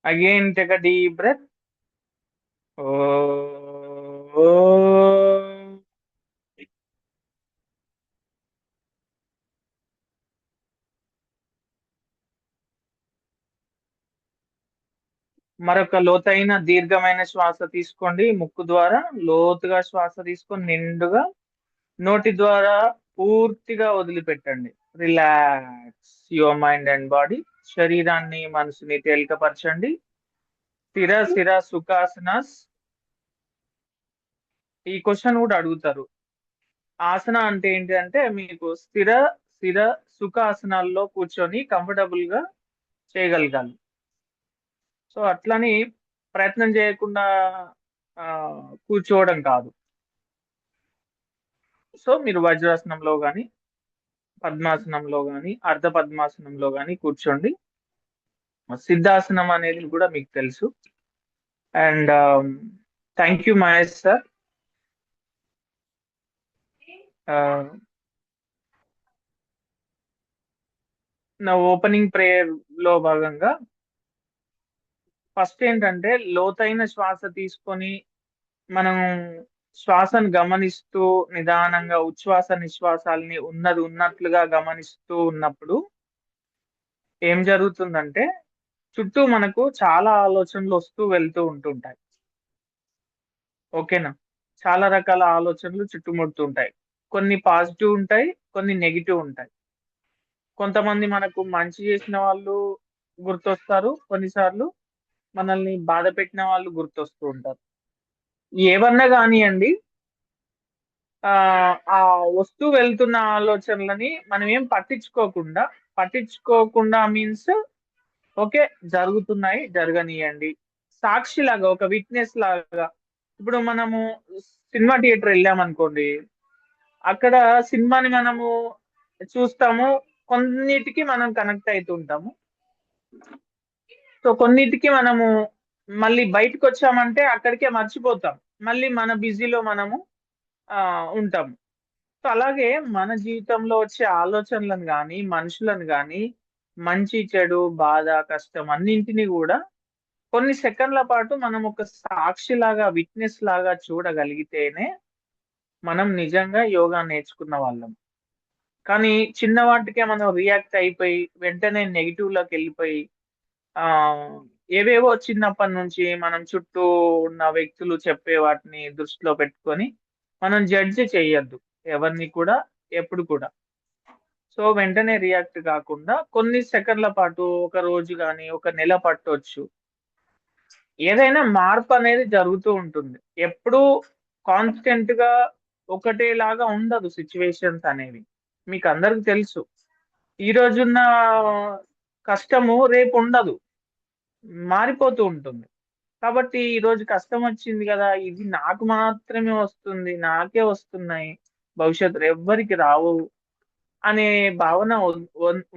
Again, take a deep breath. మరొక లోతైన దీర్ఘమైన శ్వాస తీసుకోండి ముక్కు ద్వారా. లోతుగా శ్వాస తీసుకొని నిండుగా నోటి ద్వారా పూర్తిగా వదిలిపెట్టండి. Relax your mind and body. శరీరాన్ని మనసుని తేలికపరచండి. స్థిర స్థిర సుఖాసనాస్. ఈ క్వశ్చన్ కూడా అడుగుతారు. ఆసన అంటే ఏంటి అంటే మీకు స్థిర స్థిర సుఖాసనాల్లో కూర్చొని కంఫర్టబుల్ గా చేయగలగాలి. సో అట్లని ప్రయత్నం చేయకుండా ఆ, కూర్చోవడం కాదు. సో మీరు వజ్రాసనంలో కానీ పద్మాసనంలో కానీ అర్ధ పద్మాసనంలో కానీ కూర్చోండి. సిద్ధాసనం అనేది కూడా మీకు తెలుసు. And thank you Mahesh sir. నా ఓపెనింగ్ ప్రేయర్ లో భాగంగా ఫస్ట్ ఏంటంటే లోతైన శ్వాస తీసుకొని మనం శ్వాసను గమనిస్తూ నిదానంగా ఉచ్ఛ్వాస నిశ్వాసాలని ఉన్నది ఉన్నట్లుగా గమనిస్తూ ఉన్నప్పుడు ఏం జరుగుతుందంటే చుట్టూ మనకు చాలా ఆలోచనలు వస్తూ వెళ్తూ ఉంటుంటాయి. ఓకేనా? చాలా రకాల ఆలోచనలు చుట్టుముడుతుంటాయి. కొన్ని పాజిటివ్ ఉంటాయి, కొన్ని నెగిటివ్ ఉంటాయి. కొంతమంది మనకు మంచి చేసిన వాళ్ళు గుర్తొస్తారు, కొన్నిసార్లు మనల్ని బాధ పెట్టిన వాళ్ళు గుర్తొస్తూ ఉంటారు. ఏవన్నా కానియండి, ఆ ఆ వస్తూ వెళ్తున్న ఆలోచనలని మనం ఏం పట్టించుకోకుండా మీన్స్ ఓకే, జరుగుతున్నాయి, జరగనీయండి. సాక్షిలాగా, ఒక విట్నెస్ లాగా. ఇప్పుడు మనము సినిమా థియేటర్ వెళ్ళామనుకోండి, అక్కడ సినిమాని మనము చూస్తాము, కొన్నిటికి మనం కనెక్ట్ అవుతుంటాము. సో కొన్నిటికి మనము మళ్ళీ బయటకు వచ్చామంటే అక్కడికే మర్చిపోతాం. మళ్ళీ మన బిజీలో మనము ఆ ఉంటాం. సో అలాగే మన జీవితంలో వచ్చే ఆలోచనలను కానీ మనుషులను కానీ మంచి చెడు బాధ కష్టం అన్నింటినీ కూడా కొన్ని సెకండ్ల పాటు మనం ఒక సాక్షిలాగా విట్నెస్ లాగా చూడగలిగితేనే మనం నిజంగా యోగా నేర్చుకున్న వాళ్ళం. కానీ చిన్న వాటికే మనం రియాక్ట్ అయిపోయి వెంటనే నెగిటివ్ లోకి వెళ్ళిపోయి ఆ ఏవేవో చిన్నప్పటి నుంచి మనం చుట్టూ ఉన్న వ్యక్తులు చెప్పే వాటిని దృష్టిలో పెట్టుకొని మనం జడ్జి చేయొద్దు ఎవరిని కూడా, ఎప్పుడు కూడా. సో వెంటనే రియాక్ట్ కాకుండా కొన్ని సెకండ్ల పాటు, ఒక రోజు కానీ ఒక నెల పట్టొచ్చు. ఏదైనా మార్పు అనేది జరుగుతూ ఉంటుంది. ఎప్పుడూ కాన్స్టెంట్ గా ఒకటేలాగా ఉండదు సిచ్యువేషన్స్ అనేవి. మీకు అందరికి తెలుసు. ఈ రోజున్న కష్టము రేపు ఉండదు, మారిపోతూ ఉంటుంది. కాబట్టి ఈ రోజు కష్టం వచ్చింది కదా, ఇది నాకు మాత్రమే వస్తుంది, నాకే వస్తున్నాయి, భవిష్యత్తులో ఎవ్వరికి రావు అనే భావన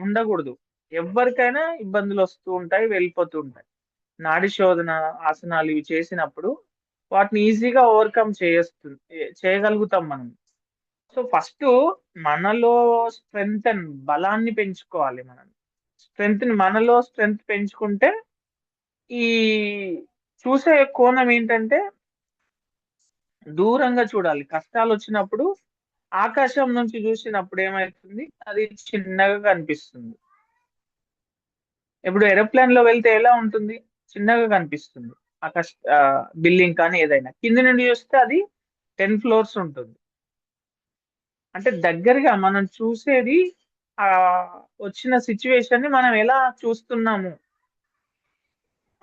ఉండకూడదు. ఎవరికైనా ఇబ్బందులు వస్తూ ఉంటాయి, వెళ్ళిపోతూ ఉంటాయి. నాడి శోధన ఆసనాలు ఇవి చేసినప్పుడు వాటిని ఈజీగా ఓవర్కమ్ చేయగలుగుతాం మనం. సో ఫస్ట్ మనలో స్ట్రెంగ్త్ అండ్ బలాన్ని పెంచుకోవాలి. మనం మనలో స్ట్రెంగ్త్ పెంచుకుంటే ఈ చూసే కోణం ఏంటంటే దూరంగా చూడాలి. కష్టాలు వచ్చినప్పుడు ఆకాశం నుంచి చూసినప్పుడు ఏమైతుంది, అది చిన్నగా కనిపిస్తుంది. ఇప్పుడు ఏరోప్లేన్ లో వెళ్తే ఎలా ఉంటుంది, చిన్నగా కనిపిస్తుంది. ఆకాశ బిల్డింగ్ కానీ ఏదైనా కింది నుండి చూస్తే అది 10 ఫ్లోర్స్ ఉంటుంది. అంటే దగ్గరగా మనం చూసేది ఆ వచ్చిన సిచ్యువేషన్ ని మనం ఎలా చూస్తున్నాము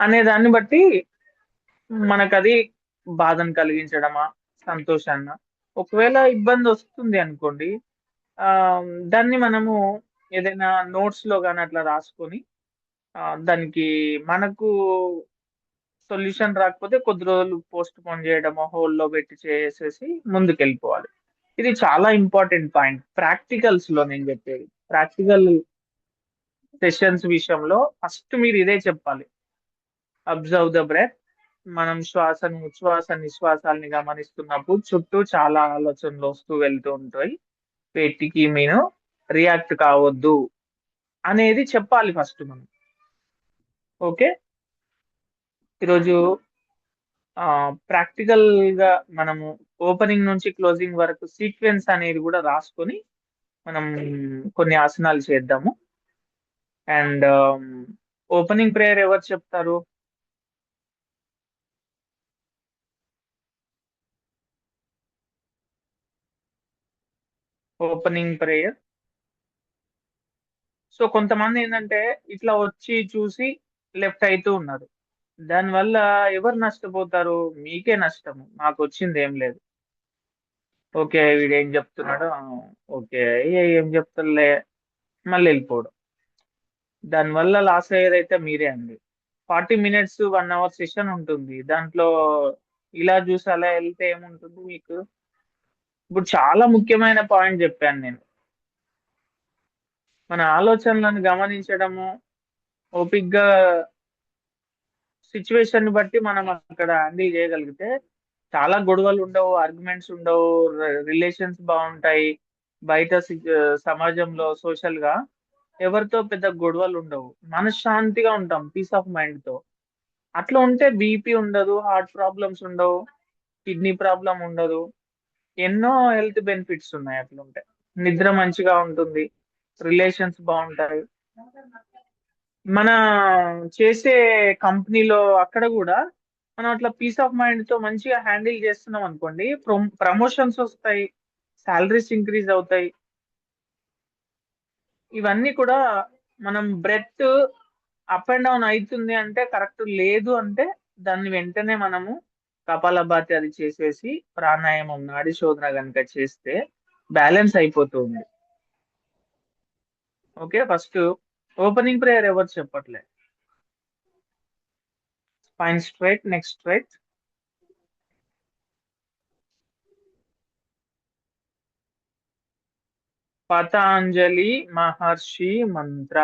అనే దాన్ని బట్టి మనకది బాధను కలిగించడమా, సంతోషాన్న. ఒకవేళ ఇబ్బంది వస్తుంది అనుకోండి, ఆ దాన్ని మనము ఏదైనా నోట్స్ లో కానీ అట్లా రాసుకొని దానికి మనకు సొల్యూషన్ రాకపోతే కొద్ది రోజులు పోస్ట్ పోన్ చేయడమో హోల్డ్ పెట్టి చేసేసి ముందుకు వెళ్ళిపోవాలి. ఇది చాలా ఇంపార్టెంట్ పాయింట్ ప్రాక్టికల్స్ లో నేను చెప్పేది. ప్రాక్టికల్ సెషన్స్ విషయంలో ఫస్ట్ మీరు ఇదే చెప్పాలి. Observe the breath. మనం శ్వాసను ఉచ్ఛ్వాస నిశ్వాసాలని గమనిస్తున్నప్పుడు చుట్టూ చాలా ఆలోచనలు వస్తూ వెళ్తూ ఉంటాయి. వీటికి మీరు రియాక్ట్ కావద్దు అనేది చెప్పాలి ఫస్ట్ మనం. ఓకే. ఈరోజు ప్రాక్టికల్ గా మనము ఓపెనింగ్ నుంచి క్లోజింగ్ వరకు సీక్వెన్స్ అనేది కూడా రాసుకొని మనం కొన్ని ఆసనాలు చేద్దాము. అండ్ ఓపెనింగ్ ప్రేయర్ ఎవరు చెప్తారు? Opening prayer. సో కొంతమంది ఏంటంటే ఇట్లా వచ్చి చూసి లెఫ్ట్ అవుతూ ఉన్నారు. దానివల్ల ఎవరు నష్టపోతారు? మీకే నష్టము. మాకు వచ్చింది ఏం లేదు. ఓకే వీడు ఏం చెప్తున్నాడు, ఓకే ఏం చెప్తారులే, మళ్ళీ వెళ్ళిపోవడం. దానివల్ల లాస్ అయ్యేదైతే మీరే అండి. 40 minutes 1 hour సెషన్ ఉంటుంది. దాంట్లో ఇలా చూసి అలా వెళ్తే ఏముంటుంది మీకు? ఇప్పుడు చాలా ముఖ్యమైన పాయింట్ చెప్పాను నేను. మన ఆలోచనలను గమనించడము, ఓపిగ్గా సిచ్యువేషన్ బట్టి మనం అక్కడ హ్యాండిల్ చేయగలిగితే చాలా గొడవలు ఉండవు, ఆర్గ్యుమెంట్స్ ఉండవు, రిలేషన్స్ బాగుంటాయి. బయట సమాజంలో సోషల్ గా ఎవరితో పెద్ద గొడవలు ఉండవు. మనశ్శాంతిగా ఉంటాం, పీస్ ఆఫ్ మైండ్ తో. అట్లా ఉంటే బీపీ ఉండదు, హార్ట్ ప్రాబ్లమ్స్ ఉండవు, కిడ్నీ ప్రాబ్లం ఉండదు. ఎన్నో హెల్త్ బెనిఫిట్స్ ఉన్నాయి అట్లా ఉంటే. నిద్ర మంచిగా ఉంటుంది, రిలేషన్స్ బాగుంటాయి. మన చేసే కంపెనీలో అక్కడ కూడా మనం అట్లా పీస్ ఆఫ్ మైండ్ తో మంచిగా హ్యాండిల్ చేస్తున్నాం అనుకోండి, ప్రమోషన్స్ వస్తాయి, సాలరీస్ ఇంక్రీజ్ అవుతాయి. ఇవన్నీ కూడా మనం బ్రెత్ అప్ అండ్ డౌన్ అవుతుంది అంటే కరెక్ట్ లేదు అంటే దాన్ని వెంటనే మనము కపాలభాతి అది చేసేసి ప్రాణాయామం నాడి శోధన కనుక చేస్తే బ్యాలెన్స్ అయిపోతుంది. ఓకే. ఫస్ట్ ఓపెనింగ్ ప్రేయర్ ఎవరు చెప్పట్లే. Spine straight, neck straight. Patanjali Maharshi మంత్ర.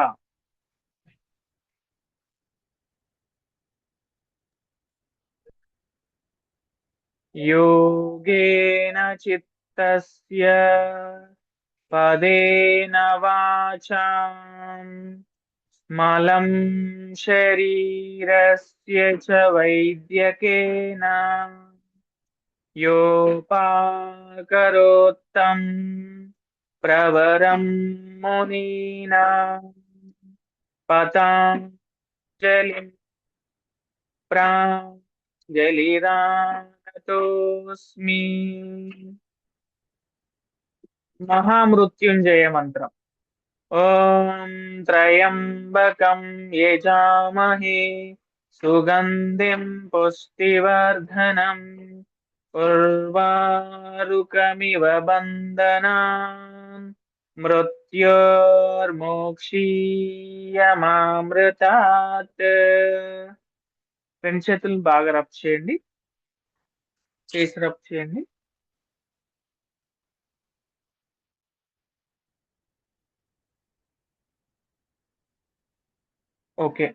యోగేన చిత్తస్య పదేన వాచాం మలం శరీరస్య చ వైద్యకేన యోపాకరోత్తం ప్రవరం మునీనా పతాంజలిం ప్రాంజలిరానతోస్మి. మహామృత్యుంజయ మంత్రం. ఓం త్రయంబకం యజామహే సుగంధిం పుష్టివర్ధనం ఉర్వారుకమివ బంధనాన్ మృత్యోర్మోక్షీయమామృతాత్. రెండు చేతులు బాగా రబ్ చేయండి, చేసి రబ్ చేయండి. ఓకే.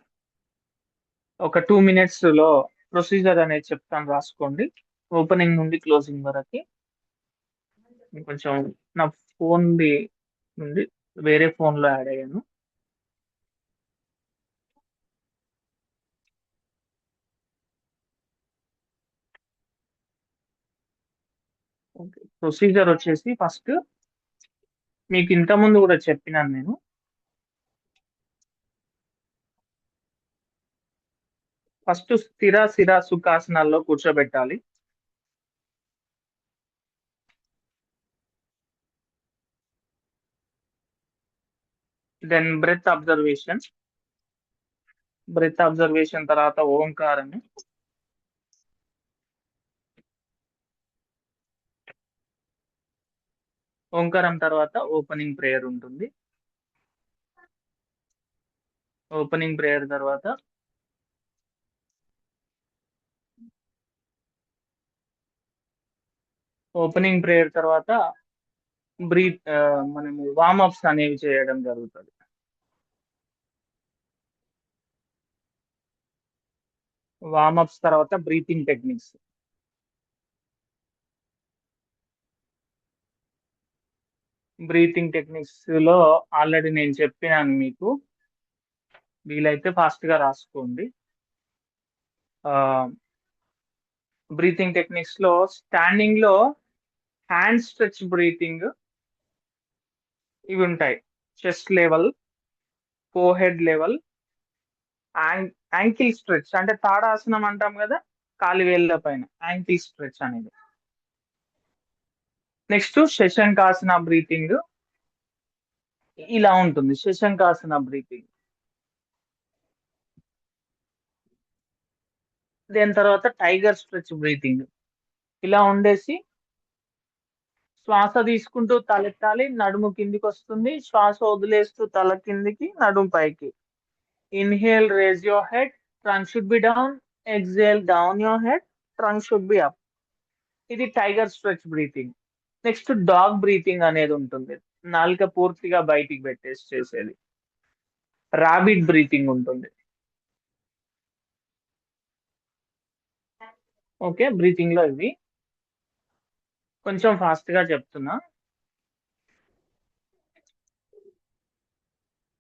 ఒక 2 minutes లో ప్రొసీజర్ అనేది చెప్తాను, రాసుకోండి. ఓపెనింగ్ నుండి క్లోజింగ్ వరకు. కొంచెం నా ఫోన్ నుండి వేరే ఫోన్ లో యాడ్ అయ్యాను. ఓకే. ప్రొసీజర్ వచ్చేసి ఫస్ట్ మీకు ఇంత ముందు కూడా చెప్పినాను నేను. ఫస్ట్ స్థిర శిర సుఖాసనాల్లో కూర్చోబెట్టాలి. Then breath observation. Breath observation తర్వాత ఓంకారం. ఓంకారం తర్వాత ఓపెనింగ్ ప్రేయర్ ఉంటుంది. ఓపెనింగ్ ప్రేయర్ తర్వాత ఓపెనింగ్ ప్రేయర్ తర్వాత బ్రీత్ మనము వార్మప్స్ అనేవి చేయడం జరుగుతుంది. వార్మప్స్ తర్వాత బ్రీతింగ్ టెక్నిక్స్. బ్రీతింగ్ టెక్నిక్స్ లో ఆల్రెడీ నేను చెప్పినాను మీకు. వీలైతే ఫాస్ట్ గా రాసుకోండి. బ్రీతింగ్ టెక్నిక్స్ లో స్టాండింగ్ లో హ్యాండ్ స్ట్రెచ్ బ్రీతింగ్ ఇవి ఉంటాయి. Chest level, forehead level, ankle stretch అంటే తాడాసనం అంటాం కదా, కాలి వేళ్ళ పైన యాంకిల్ స్ట్రెచ్ అనేది. నెక్స్ట్ శశంకాసన బ్రీతింగ్ ఇలా ఉంటుంది. శశంకాసన బ్రీతింగ్. దాని తర్వాత టైగర్ స్ట్రెచ్ బ్రీతింగ్. ఇలా ఉండేసి శ్వాస తీసుకుంటూ తలెత్తాలి, నడుము కిందికి వస్తుంది. శ్వాస వదిలేస్తూ తల కిందికి, నడుము పైకి. Inhale, raise your head, trunk should be down. Exhale, down your head, trunk should be up. ఇది tiger stretch breathing. Next dog breathing అనేది ఉంటుంది. నాలుక పూర్తిగా బయటికి పెట్టేసి చేసేది. రాబిట్ బ్రీతింగ్ ఉంటుంది. ఓకే, బ్రీతింగ్ లో ఇవి కొంచెం ఫాస్ట్ గా చెప్తున్నా.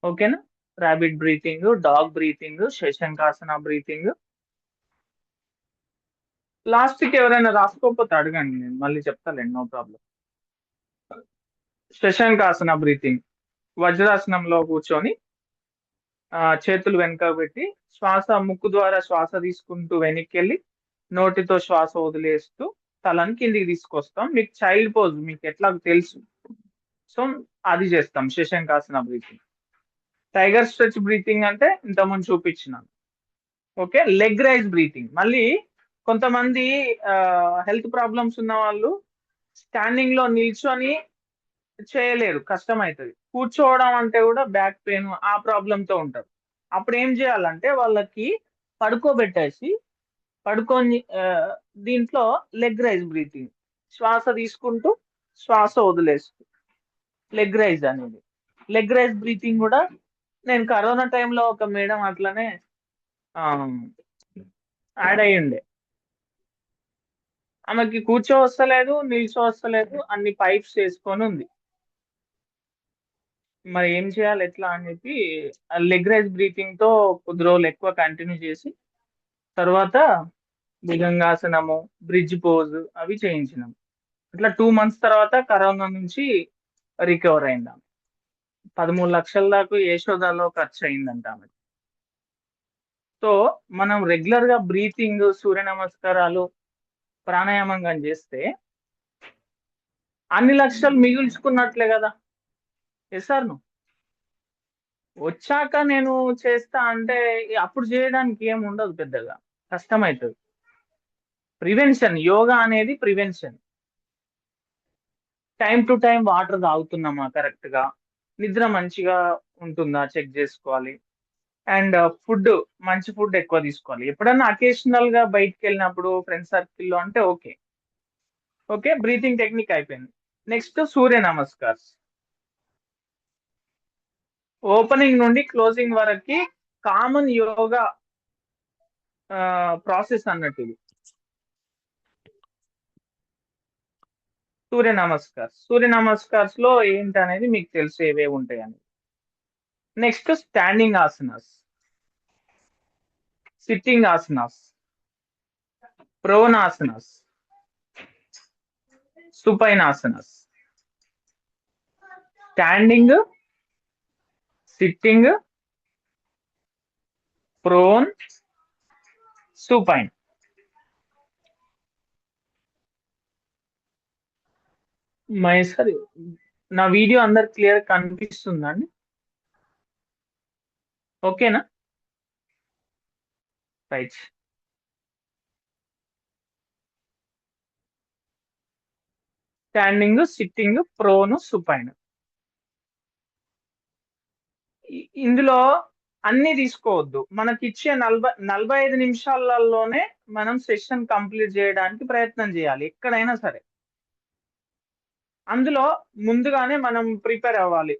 ఓకేనా? రాబిట్ బ్రీతింగ్, డాగ్ బ్రీతింగ్, శశంకాసన బ్రీతింగ్. లాస్ట్ కి ఎవరైనా రాసుకోకపోతే అడగండి, నేను మళ్ళీ చెప్తాలేండి, నో ప్రాబ్లం. శశంకాసన బ్రీతింగ్. వజ్రాసనంలో కూర్చొని చేతులు వెనక పెట్టి శ్వాస ముక్కు ద్వారా శ్వాస తీసుకుంటూ వెనక్కి వెళ్ళి నోటితో శ్వాస వదిలేస్తూ తలని కిందికి తీసుకొస్తాం. మీకు చైల్డ్ పోజ్ మీకు ఎట్లా తెలుసు, సో అది చేస్తాం శశంకాసన బ్రీతింగ్. టైగర్ స్ట్రెచ్ బ్రీతింగ్ అంటే ఇంతకుముందు చూపించినాను. Okay, leg raise breathing. మళ్ళీ కొంతమంది హెల్త్ ప్రాబ్లమ్స్ ఉన్న వాళ్ళు స్టాండింగ్ లో నిల్చొని చేయలేరు, కష్టం అవుతుంది. కూర్చోవడం అంటే కూడా బ్యాక్ పెయిన్ ఆ ప్రాబ్లమ్ తో ఉంటారు. అప్పుడు ఏం చేయాలంటే వాళ్ళకి పడుకోబెట్టేసి పడుకొని దీంట్లో లెగ్ రైజ్ బ్రీతింగ్, శ్వాస తీసుకుంటూ శ్వాస వదిలేస్తూ లెగ్ రైజ్ అనేది. లెగ్ రైజ్ బ్రీతింగ్ కూడా నేను కరోనా టైంలో ఒక మేడం అట్లనే యాడ్ అయ్యి ఉండే. ఆమెకి కూర్చో వస్తలేదు, నిల్చో వస్తలేదు, అన్ని పైప్స్ వేసుకొని ఉంది. మరి ఏం చేయాలి ఎట్లా అని చెప్పి లెగ్ రైజ్ బ్రీతింగ్ తో కొద్ది రోజులు ఎక్కువ కంటిన్యూ చేసి తర్వాత భుజంగాసనము, బ్రిడ్జ్ పోజ్ అవి చేయించినాం. ఇట్లా 2 months తర్వాత కరోనా నుంచి రికవర్ అయింది ఆమె. 13 లక్షల దాకా యశోదాలో ఖర్చు అయిందంట ఆమె. సో మనం రెగ్యులర్ గా బ్రీతింగ్, సూర్య నమస్కారాలు, ప్రాణాయామం కానీ చేస్తే అన్ని లక్షలు మిగుల్చుకున్నట్లే కదా. ఎస్ సార్ వచ్చాక నేను చేస్తా అంటే అప్పుడు చేయడానికి ఏం ఉండదు, పెద్దగా కష్టమవుతుంది. ప్రివెన్షన్, యోగా అనేది prevention. Time to time water తాగుతున్నామా కరెక్ట్ గా, నిద్ర మంచిగా ఉంటుందా చెక్ చేసుకోవాలి. అండ్ ఫుడ్, మంచి ఫుడ్ ఎక్కువ తీసుకోవాలి. ఎప్పుడన్నా అకేషనల్ గా బయటకు వెళ్ళినప్పుడు ఫ్రెండ్ సర్కిల్లో అంటే ఓకే. ఓకే, బ్రీతింగ్ టెక్నిక్ అయిపోయింది. నెక్స్ట్ సూర్య నమస్కార్. ఓపెనింగ్ నుండి క్లోజింగ్ వరకు కామన్ యోగా ప్రాసెస్ అన్నట్టు ఇది. సూర్య నమస్కార్స్ లో ఏంటనేది మీకు తెలుసు ఏవే ఉంటాయని. Next standing asanas, sitting asanas, ప్రోనాసనాస్, supine asanas. Standing, sitting, prone, supine. Maheshwari, నా వీడియో అందరు క్లియర్ కనిపిస్తుందండి? ఓకేనా? Right. Standing, sitting, prone, supine. ఇందులో అన్ని తీసుకోవద్దు. మనకి ఇచ్చే 45 నిమిషాలలోనే మనం సెషన్ కంప్లీట్ చేయడానికి ప్రయత్నం చేయాలి ఎక్కడైనా సరే. అందులో ముందుగానే మనం ప్రిపేర్ అవ్వాలి.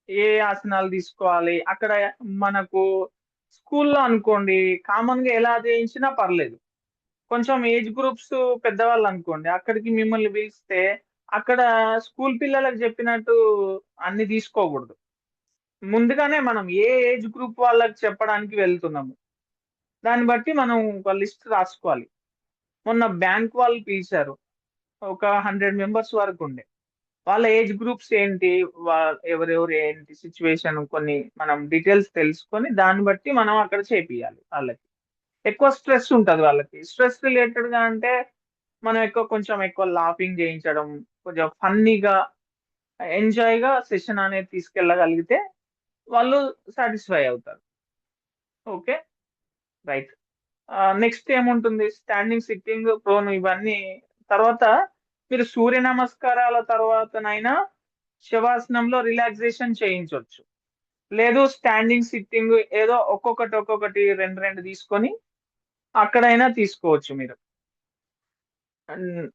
ఏ ఆసనాలు తీసుకోవాలి అక్కడ. మనకు స్కూల్లో అనుకోండి కామన్ గా ఎలా చేయించినా పర్లేదు. కొంచెం ఏజ్ గ్రూప్స్ పెద్దవాళ్ళు అనుకోండి అక్కడికి మిమ్మల్ని పిలిస్తే అక్కడ స్కూల్ పిల్లలకు చెప్పినట్టు అన్ని తీసుకోకూడదు. ముందుగానే మనం ఏ ఏజ్ గ్రూప్ వాళ్ళకి చెప్పడానికి వెళ్తున్నాము దాన్ని బట్టి మనం ఒక లిస్ట్ రాసుకోవాలి. మొన్న బ్యాంక్ వాళ్ళు పిలిచారు, ఒక 100 మెంబర్స్ వరకు ఉండే. వాళ్ళ ఏజ్ గ్రూప్స్ ఏంటి, ఎవరెవరు ఏంటి సిచ్యువేషన్, కొన్ని మనం డీటెయిల్స్ తెలుసుకొని దాన్ని బట్టి మనం అక్కడ చేపియాలి. వాళ్ళకి ఎక్కువ స్ట్రెస్ ఉంటది, వాళ్ళకి స్ట్రెస్ రిలేటెడ్ గా అంటే మనం కొంచెం ఎక్కువ లాఫింగ్ చేయించడం, కొంచెం ఫన్నీగా ఎంజాయ్ గా సెషన్ అనేది తీసుకెళ్ళగలిగితే వాళ్ళు సాటిస్ఫై అవుతారు. Okay, right. నెక్స్ట్ ఏముంటుంది, స్టాండింగ్, సిట్టింగ్, ప్రోన్ ఇవన్నీ తర్వాత. మీరు సూర్య నమస్కారాల తర్వాతనైనా శవాసనంలో రిలాక్సేషన్ చేయించవచ్చు. లేదు స్టాండింగ్, సిట్టింగ్ ఏదో ఒక్కొక్కటి ఒక్కొక్కటి రెండు రెండు తీసుకొని అక్కడైనా తీసుకోవచ్చు మీరు.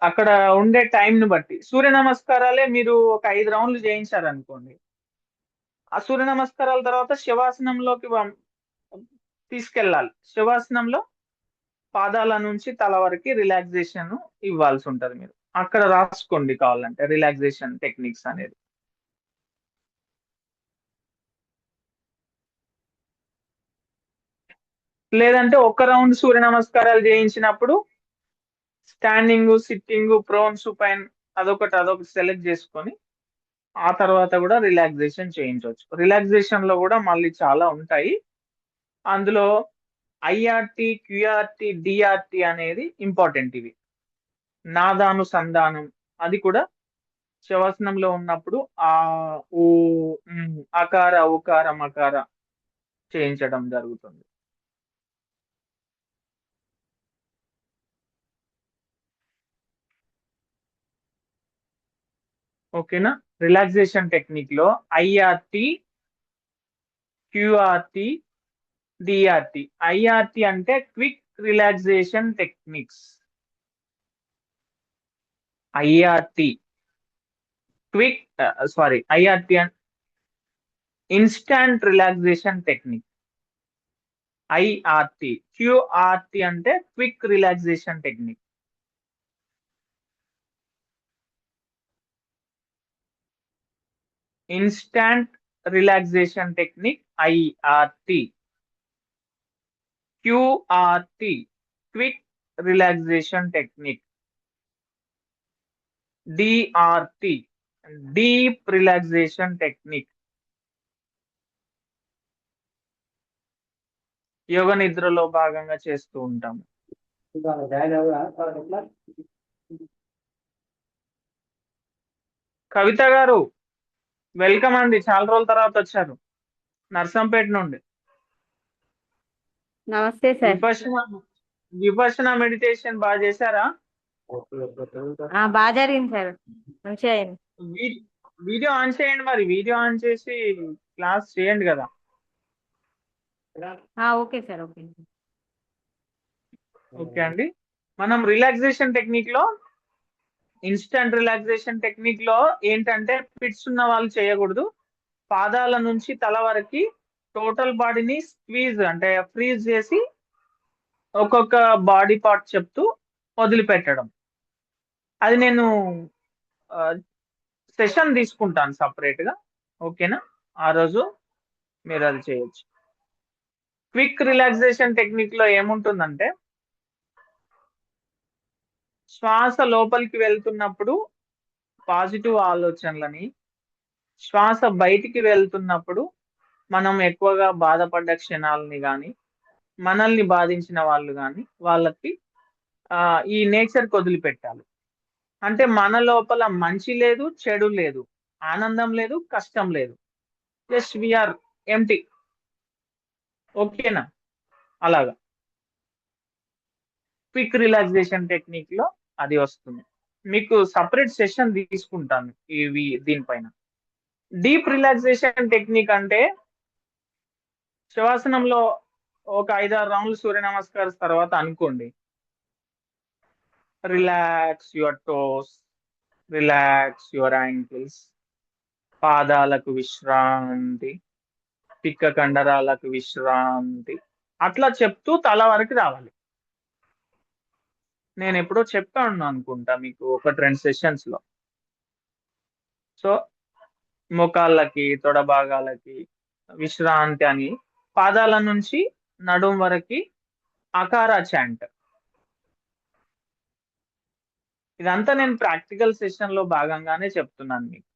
అక్కడ ఉండే టైం ని బట్టి సూర్య నమస్కారాలే మీరు ఒక 5 రౌండ్లు చేయించారనుకోండి, ఆ సూర్య నమస్కారాల తర్వాత శవాసనంలోకి తీసుకెళ్ళాలి. శవాసనంలో పాదాల నుంచి తల వరకు రిలాక్సేషన్ ఇవ్వాల్సి ఉంటది. మీరు అక్కడ రాసుకోండి కావాలంటే రిలాక్సేషన్ టెక్నిక్స్ అనేది. లేదంటే ఒక రౌండ్ సూర్య నమస్కారాలు చేయించినప్పుడు స్టాండింగ్, సిట్టింగ్, ప్రోన్స్, పైన్ అదొకటి సెలెక్ట్ చేసుకొని ఆ తర్వాత కూడా రిలాక్సేషన్ చేయించవచ్చు. రిలాక్సేషన్ లో కూడా మళ్ళీ చాలా ఉంటాయి. అందులో ఐఆర్టి, క్యూఆర్టి, డిఆర్టి అనేది ఇంపార్టెంట్. ఇవి నాదానుసంధానం, అది కూడా శవాసనంలో ఉన్నప్పుడు ఆ ఊ అకార, ఉకార, మకార చేయించడం జరుగుతుంది. ఓకేనా. రిలాక్సేషన్ టెక్నిక్ లో ఐఆర్టి, క్యూఆర్టి, డిఆర్టి. ఐఆర్టి అంటే quick relaxation techniques. IRT quick, sorry, IRT instant relaxation technique. IRT, QRT అంటే quick relaxation technique. Instant relaxation technique IRT. QRT quick relaxation technique. DRT deep relaxation technique. యోగ నిద్రలో భాగంగా చేస్తూ ఉంటాము. కవిత గారు welcome అండి, చాలా రోజుల తర్వాత వచ్చారు నర్సంపేట నుండి. నమస్తే సార్. విపర్శన మెడిటేషన్ బాగా చేశారా? బాగా జరిగింది సార్, మంచిగా అయింది. వీడియో ఆన్ చేయండి, మరి వీడియో ఆన్ చేసి క్లాస్ చేయండి కదా. Okay sir, okay. ఓకే అండి. మనం రిలాక్సేషన్ టెక్నిక్ లో, ఇన్స్టంట్ రిలాక్సేషన్ టెక్నిక్ లో ఏంటంటే ఫిట్స్ ఉన్న వాళ్ళు చేయకూడదు. పాదాల నుంచి తల వరకు టోటల్ బాడీని స్క్వీజ్ అంటే ఫ్రీజ్ చేసి ఒక్కొక్క బాడీ పార్ట్ చెప్తూ వదిలిపెట్టడం. అది నేను సెషన్ తీసుకుంటాను సపరేట్ గా. ఓకేనా, ఆ రోజు మీరు అది చేయొచ్చు. క్విక్ రిలాక్సేషన్ టెక్నిక్ లో ఏముంటుందంటే శ్వాస లోపలికి వెళ్తున్నప్పుడు పాజిటివ్ ఆలోచనలని, శ్వాస బయటికి వెళ్తున్నప్పుడు మనం ఎక్కువగా బాధపడ్డ క్షణాలని కానీ మనల్ని బాధించిన వాళ్ళు కానీ వాళ్ళకి ఈ నేచర్ వదిలిపెట్టాలి. అంటే మన లోపల మంచి లేదు, చెడు లేదు, ఆనందం లేదు, కష్టం లేదు, జస్ట్ వీఆర్ ఎంటీ. ఓకేనా, అలాగా క్విక్ రిలాక్సేషన్ టెక్నిక్ లో అది వస్తుంది. మీకు సపరేట్ సెషన్ తీసుకుంటాను ఇవి దీనిపైన. డీప్ రిలాక్సేషన్ టెక్నిక్ అంటే శవాసనంలో ఒక 5-6 రౌండ్లు సూర్య నమస్కారం తర్వాత అనుకోండి, relax your toes, relax your ankles. పాదాలకు విశ్రాంతి, పిక్క కండరాలకు విశ్రాంతి. అట్లా చెప్తూ తల వరకు రావాలి. నేను ఎప్పుడో చెప్పాను అనుకుంటా మీకు 1-2 సెషన్స్ లో. సో మోకాళ్ళకి, తొడ భాగాలకి విశ్రాంతి అని, పాదాల నుంచి నడుం వరకు అకార చాంట్. ఇదంతా నేను ప్రాక్టికల్ సెషన్ లో భాగంగానే చెప్తున్నాను మీకు.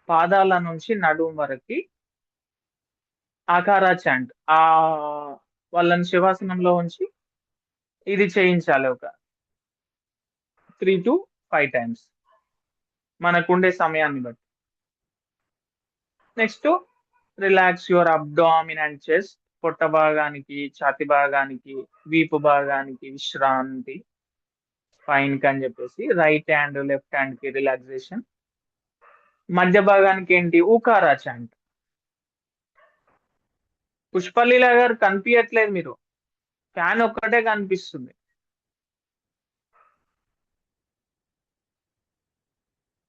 పాదాల నుంచి నడుం వరకు ఆకార చాంట్. వాళ్ళని శివాసనంలో ఉంచి ఇది చేయించాలి ఒక 3 to 5 టైమ్స్ మనకుండే సమయాన్ని బట్టి. Next relax your abdomen and chest. పొట్ట భాగానికి, ఛాతి భాగానికి, వీపు భాగానికి విశ్రాంతి, స్పైన్ కి అని చెప్పేసి. రైట్ హ్యాండ్, లెఫ్ట్ హ్యాండ్ కి రిలాక్సేషన్. మధ్య భాగానికి ఏంటి, ఊకారా చాంట్. పుష్పలీల గారు కనిపించట్లేదు, మీరు ఫ్యాన్ ఒక్కటే కనిపిస్తుంది.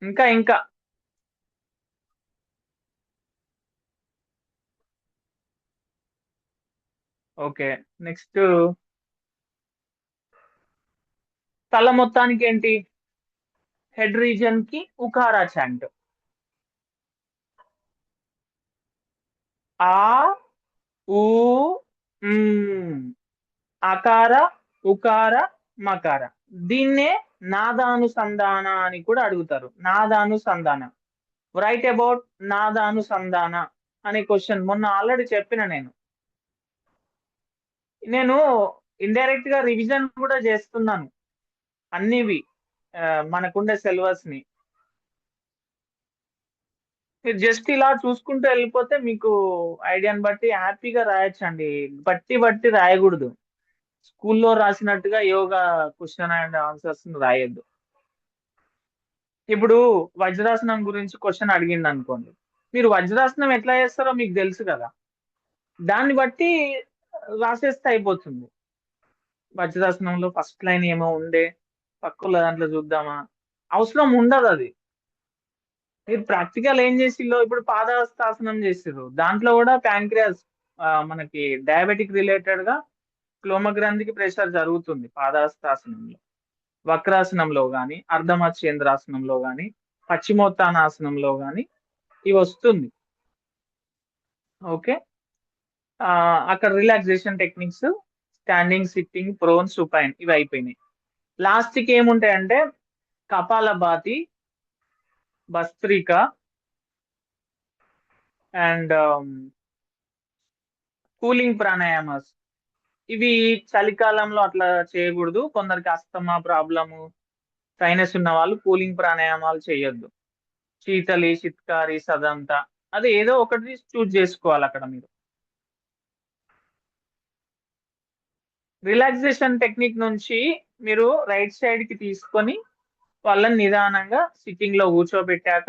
ఇంకా ఇంకా ఓకే. నెక్స్ట్ తల మొత్తానికి ఏంటి, హెడ్ రీజన్ కి ఉకారా చాంట్. ఆ ఊ మ్. అకార, ఉకార, మకార. దీన్నే నాదానుసంధాన అని కూడా అడుగుతారు. నాదానుసంధాన. రైట్ అబౌట్ నాదానుసంధాన అనే క్వశ్చన్ మొన్న ఆల్రెడీ చెప్పిన నేను ఇండైరెక్ట్ గా రివిజన్ కూడా చేస్తున్నాను అన్నివి, మనకుండే సిలబస్ ని. మీరు జస్ట్ ఇలా చూసుకుంటూ వెళ్ళిపోతే మీకు ఐడియాని బట్టి హ్యాపీగా రాయొచ్చండి. బట్టి బట్టి రాయకూడదు. స్కూల్లో రాసినట్టుగా యోగా క్వశ్చన్ అండ్ ఆన్సర్స్ రాయొద్దు. ఇప్పుడు వజ్రాసనం గురించి క్వశ్చన్ అడిగింది అనుకోండి, మీరు వజ్రాసనం ఎట్లా చేస్తారో మీకు తెలుసు కదా, దాన్ని బట్టి రాసేస్తే అయిపోతుంది. వజ్రాసనంలో ఫస్ట్ లైన్ ఏమో ఉండే, పక్కల దాంట్లో చూద్దామా, అవసరం ఉండదు అది. మీరు ప్రాక్టికల్ ఏం చేసిల్లో, ఇప్పుడు పాదహస్తాసనం చేసిర్రు, దాంట్లో కూడా ప్యాంక్రియాస్, మనకి డయాబెటిక్ రిలేటెడ్ గా క్లోమగ్రంథికి ప్రెషర్ జరుగుతుంది పాదహస్తాసనంలో. వక్రాసనంలో గాని, అర్ధమత్స్యేంద్రాసనంలో గాని, పశ్చిమోత్తానాసనంలో గాని ఇవి వస్తుంది. ఓకే. అక్కడ relaxation techniques standing, sitting, prone, supine ఇవి అయిపోయినాయి. లాస్ట్ కి ఏముంటాయంటే కపాలభాతి, భస్త్రిక అండ్ కూలింగ్ ప్రాణాయామాస్. ఇవి చలికాలంలో అట్లా చేయకూడదు. కొందరికి అస్తమా ప్రాబ్లము, సైనస్ ఉన్న వాళ్ళు కూలింగ్ ప్రాణాయామాలు చేయొద్దు. శీతలి, చిత్కారి, సదంత, అది ఏదో ఒకటి చూజ్ చేసుకోవాలి అక్కడ మీరు. రిలాక్సేషన్ టెక్నిక్ నుంచి మీరు రైట్ సైడ్ కి తీసుకొని వాళ్ళని నిదానంగా సిట్టింగ్ లో కూర్చోబెట్టాక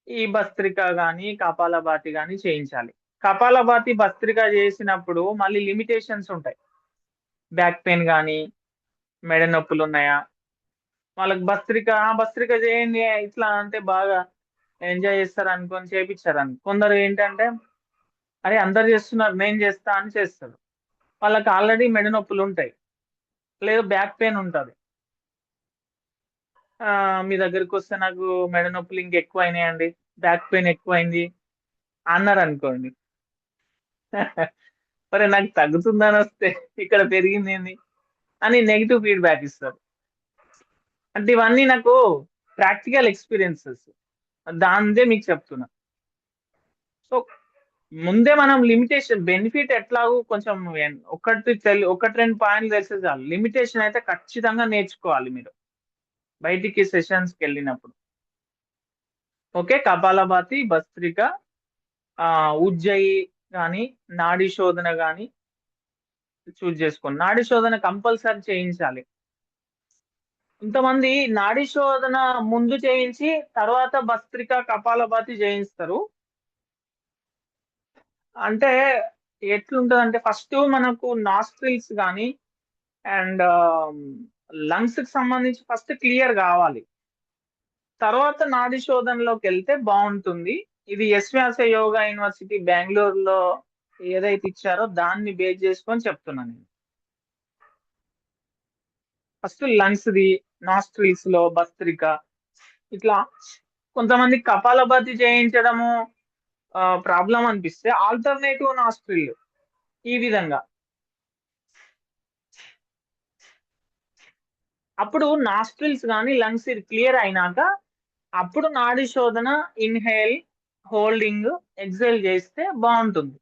ఈ భస్త్రిక గాని, కపాలభాతి గాని చేయించాలి. కపాలభాతి, భస్త్రిక చేసినప్పుడు మళ్ళీ లిమిటేషన్స్ ఉంటాయి. బ్యాక్ పెయిన్ కానీ, మెడ నొప్పులు ఉన్నాయా, వాళ్ళకి భస్త్రిక చేయండి ఇట్లా అంటే బాగా ఎంజాయ్ చేస్తారు అనుకొని చేపించారు కొందరు ఏంటంటే, అరే అందరు చేస్తున్నారు నేను చేస్తా అని చేస్తారు. వాళ్ళకి ఆల్రెడీ మెడ నొప్పులు ఉంటాయి, లేదు బ్యాక్ పెయిన్ ఉంటుంది. మీ దగ్గరికి వస్తే నాకు మెడ నొప్పులు ఇంకెక్కువ అయినాయండి, బ్యాక్ పెయిన్ ఎక్కువైంది అన్నారు అనుకోండి. మరి నాకు తగ్గుతుందని వస్తే ఇక్కడ పెరిగింది ఏంది అని నెగిటివ్ ఫీడ్బ్యాక్ ఇస్తారు. అంటే ఇవన్నీ నాకు ప్రాక్టికల్ ఎక్స్పీరియన్సెస్, దానిదే మీకు చెప్తున్నా. సో ముందే మనం లిమిటేషన్, బెనిఫిట్ ఎట్లాగో కొంచెం ఒకటి రెండు పాయింట్లు తెలిసే చాలు. లిమిటేషన్ అయితే ఖచ్చితంగా నేర్చుకోవాలి మీరు బయటికి సెషన్స్ కి వెళ్ళినప్పుడు. ఓకే. కపాలభాతి, భస్త్రిక, ఉజ్జయి కానీ, నాడీ శోధన కానీ చూజ్ చేసుకోండి. నాడీ శోధన కంపల్సరీ చేయించాలి. కొంతమంది నాడీ శోధన ముందు చేయించి తర్వాత భస్త్రిక, కపాలభాతి చేయిస్తారు. అంటే ఎట్లుంటది అంటే, ఫస్ట్ మనకు నాస్ట్రిల్స్ కానీ అండ్ లంగ్స్ కి సంబంధించి ఫస్ట్ క్లియర్ కావాలి. తర్వాత నాడి శోధనలోకి వెళ్తే బాగుంటుంది. ఇది ఎస్ వ్యాస యోగా యూనివర్సిటీ బెంగళూరులో ఏదైతే ఇచ్చారో దాన్ని బేస్ చేసుకొని చెప్తున్నాను నేను. ఫస్ట్ లంగ్స్ ది, నాస్ట్రిల్స్ లో భస్త్రిక, ఇట్లా కొంతమంది కపాలభాతి చేయించడము ప్రాబ్లం అనిపిస్తే ఆల్టర్నేటివ్ నాస్ట్రిల్ ఈ విధంగా. అప్పుడు నాస్ట్రిల్స్ కానీ లంగ్స్ క్లియర్ అయినాక అప్పుడు నాడి శోధన ఇన్హేల్, హోల్డింగ్, ఎక్సైల్ చేస్తే బాగుంటుంది.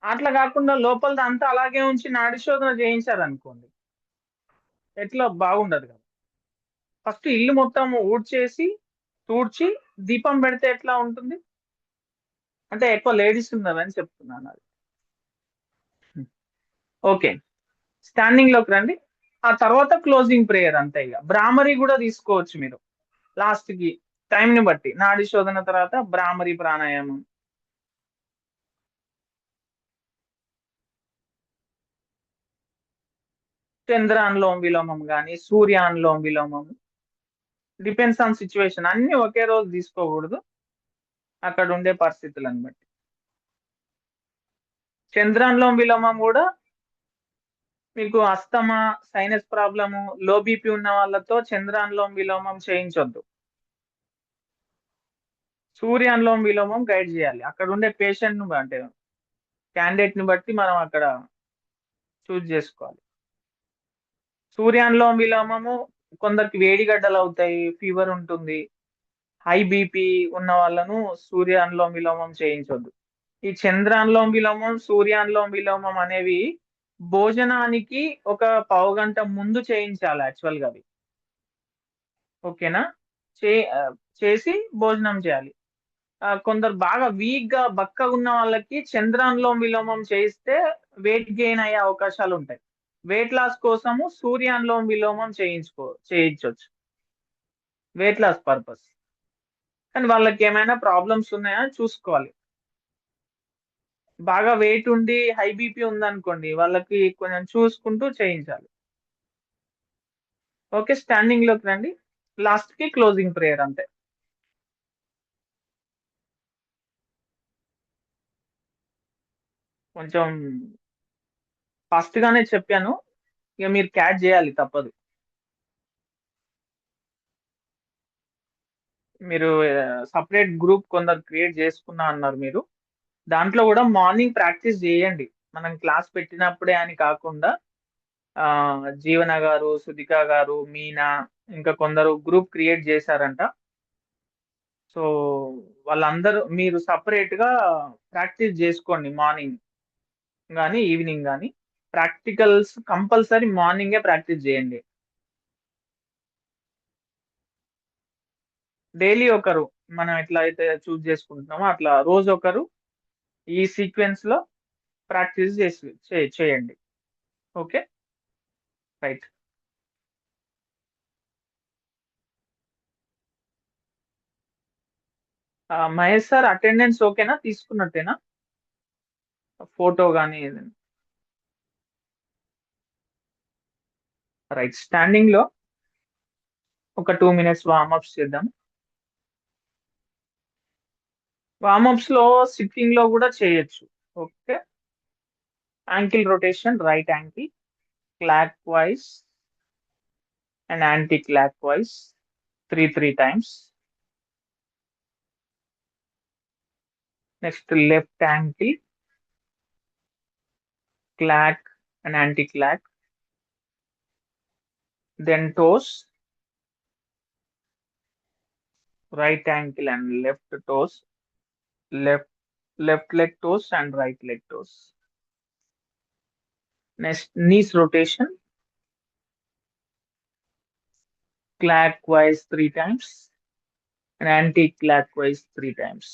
అట్లా కాకుండా లోపల అంతా అలాగే ఉంచి నాడి శోధన చేయించారనుకోండి, ఎట్లా బాగుండదు కదా. ఫస్ట్ ఇల్లు మొత్తం ఊడ్చేసి తూడ్చి దీపం పెడితే ఎట్లా ఉంటుంది. అంటే ఎక్కువ లేడీస్ ఉన్నారని చెప్తున్నాను అది. ఓకే, స్టాండింగ్ లోకి రండి. ఆ తర్వాత క్లోజింగ్ ప్రేయర్ అంతే. ఇక బ్రాహ్మరి కూడా తీసుకోవచ్చు మీరు లాస్ట్ కి, టైం ని బట్టి. నాడి శోధన తర్వాత బ్రాహ్మరి ప్రాణాయామం. చంద్రాన్లోం విలోమం కానీ సూర్యాన్లోం విలోమం, డిపెండ్స్ ఆన్ సిచ్యువేషన్. అన్ని ఒకే రోజు తీసుకోకూడదు, అక్కడ ఉండే పరిస్థితులను బట్టి. చంద్రాన్లోం విలోమం కూడా మీకు asthma, sinus problem, low BP ఉన్న వాళ్ళతో చంద్రాన్లోం విలోమం చేయించొద్దు. సూర్యాన్లోం విలోమం గైడ్ చేయాలి. అక్కడ ఉండే పేషెంట్ ను అంటే క్యాండిడేట్ ని బట్టి మనం అక్కడ చూజ్ చేసుకోవాలి. సూర్యాన్లోం విలోమము కొందరికి వేడిగడ్డలు అవుతాయి, ఫీవర్ ఉంటుంది, హై బీపీ ఉన్న వాళ్ళను సూర్యాన్లోం విలోమం చేయించొద్దు. ఈ చంద్రాన్లోం విలోమం, సూర్యాన్లోం విలోమం అనేవి భోజనానికి ఒక పావు గంట ముందు చేయించాలి యాక్చువల్ గా అవి. ఓకేనా? చే ఆ, చేసి భోజనం చేయాలి. కొందరు బాగా వీక్ గా బక్కగా ఉన్న వాళ్ళకి చంద్రాన్లోం విలోమం చేయిస్తే వెయిట్ గెయిన్ అయ్యే అవకాశాలు ఉంటాయి. వెయిట్ లాస్ కోసము సూర్యాన్లోం విలోమం చేయించవచ్చు, వెయిట్ లాస్ పర్పస్. కానీ వాళ్ళకి ఏమైనా ప్రాబ్లమ్స్ ఉన్నాయా అని చూసుకోవాలి. బాగా వెయిట్ ఉండి హై బీపీ ఉందనుకోండి, వాళ్ళకి కొంచెం చూసుకుంటూ చేయించాలి. ఓకే, స్టాండింగ్ లోకి రండి. లాస్ట్ కి క్లోజింగ్ ప్రేయర్ అంతే. కొంచెం ఫాస్ట్ గానే చెప్పాను, ఇక మీరు క్యాచ్ చేయాలి తప్పదు. మీరు సపరేట్ గ్రూప్ కొందరు క్రియేట్ చేసుకున్నా అన్నారు మీరు. దాంట్లో కూడా మార్నింగ్ ప్రాక్టీస్ చేయండి. మనం క్లాస్ పెట్టినప్పుడే అని కాకుండా ఆ జీవన గారు, సుధిక గారు, మీనా, ఇంకా కొందరు గ్రూప్ క్రియేట్ చేశారంట. సో వాళ్ళందరూ మీరు సపరేట్ గా ప్రాక్టీస్ చేసుకోండి, మార్నింగ్ కానీ ఈవినింగ్ కానీ. ప్రాక్టికల్స్ కంపల్సరీ మార్నింగే ప్రాక్టీస్ చేయండి. డైలీ ఒకరు, మనం ఎట్లా అయితే చూస్ చేసుకుంటున్నామో అట్లా రోజు ఒకరు ఈ సీక్వెన్స్ లో ప్రాక్టీస్ చేయండి. Okay, right. Mahesh sir attendance ఓకేనా, తీసుకున్నట్టేనా? ఫోటో కానీ ఏదైనా. రైట్, స్టాండింగ్ లో ఒక 2 minutes వార్మప్స్ చేద్దాం. వార్మప్స్ లో సిట్టింగ్ లో కూడా చేయొచ్చు. Okay, ankle rotation, right ankle clock wise and anti clock wise, three times. Next left ankle clack and anti-clack, then toes, right ankle and left toes, left left leg toes and right leg toes. Next, knees rotation, clockwise 3 times and anti-clockwise 3 times.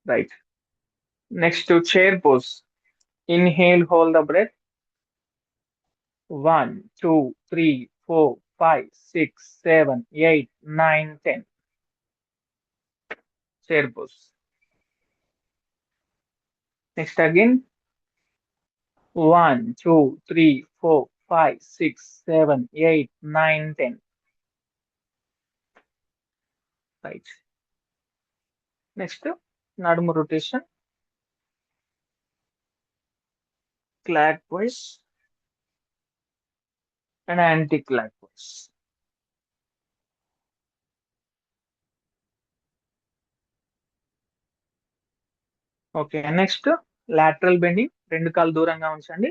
Right. Next to chair pose. Inhale, hold the breath. 1, 2, 3, 4, 5, 6, 7, 8, 9, 10. chair pose. Next again, 1, 2, 3, 4, 5, 6, 7, 8, 9, 10. Right. Next, nadumu rotation, clockwise and anti-clockwise. Okay, next, lateral bending. రెండు కాళ్ళు దూరంగా ఉంచండి.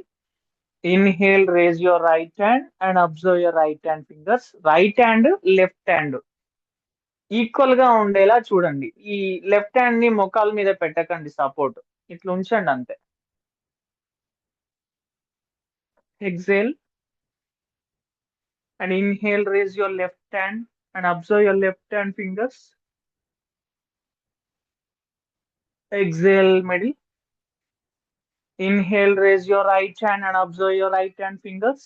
Inhale, raise your right hand and observe your right hand fingers. Right hand, left hand equal గా ఉండేలా చూడండి. ఈ left hand ని మోకాల మీద పెట్టకండి, సపోర్ట్ ఇట్లా ఉంచండి అంతే. Exhale and inhale, raise your left hand and observe your left hand fingers. Exhale, middle. Inhale, raise your right hand and observe your right hand fingers.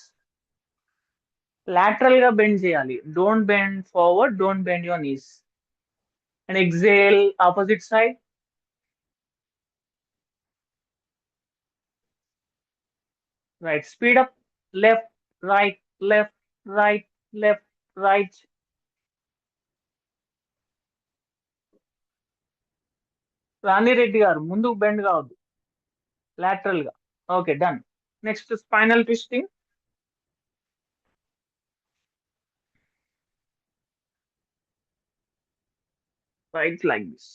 Lateral గా bend చేయాలి. Don't bend forward, don't bend your knees. And exhale, opposite side. Right, speed up. Left, right, left, right, left, right. రాణి రెడ్డి గారు ముందుకు bend కావద్దు, lateral గా. Okay, done. Next, spinal twisting. Right like this.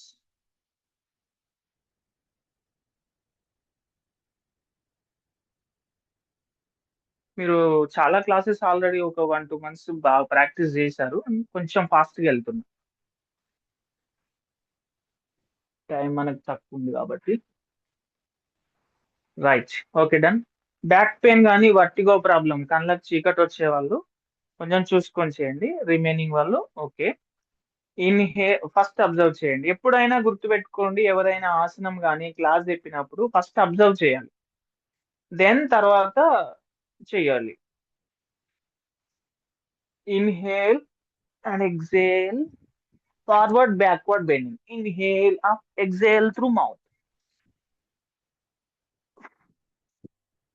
మీరు చాలా classes already ఒక 1-2 months బాగా practice చేశారు. కొంచెం ఫాస్ట్ గా వెళ్తున్నా, టైం మనకు తక్కువ ఉంది కాబట్టి. Right, okay, done. Back pain కానీ వర్టిగో ప్రాబ్లం, కళ్ళకి చీకటి వచ్చే వాళ్ళు కొంచెం చూసుకొని చేయండి. రిమైనింగ్ వాళ్ళు ఓకే. ఫస్ట్ అబ్జర్వ్ చేయండి. ఎప్పుడైనా గుర్తుపెట్టుకోండి, ఎవరైనా ఆసనం కానీ క్లాస్ చెప్పినప్పుడు ఫస్ట్ అబ్జర్వ్ చేయాలి, దెన్ తర్వాత చేయాలి. Inhale and exhale, forward backward bending. Inhale up, exhale through mouth.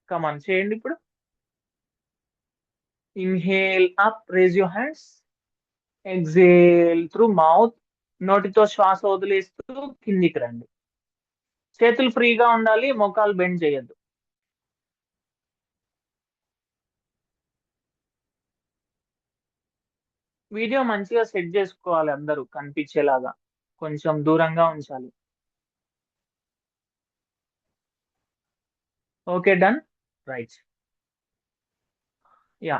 Come on, చేయండి ఇప్పుడు. Inhale up, raise your hands. Exhale through mouth. నోటితో శ్వాస వదిలేస్తూ కిందికి రండి. చేతులు ఫ్రీగా ఉండాలి, మోకాలు బెండ్ చేయొద్దు. వీడియో మంచిగా సెట్ చేసుకోవాలి, అందరూ కనిపించేలాగా కొంచెం దూరంగా ఉంచాలి. Okay, done. Right, yeah.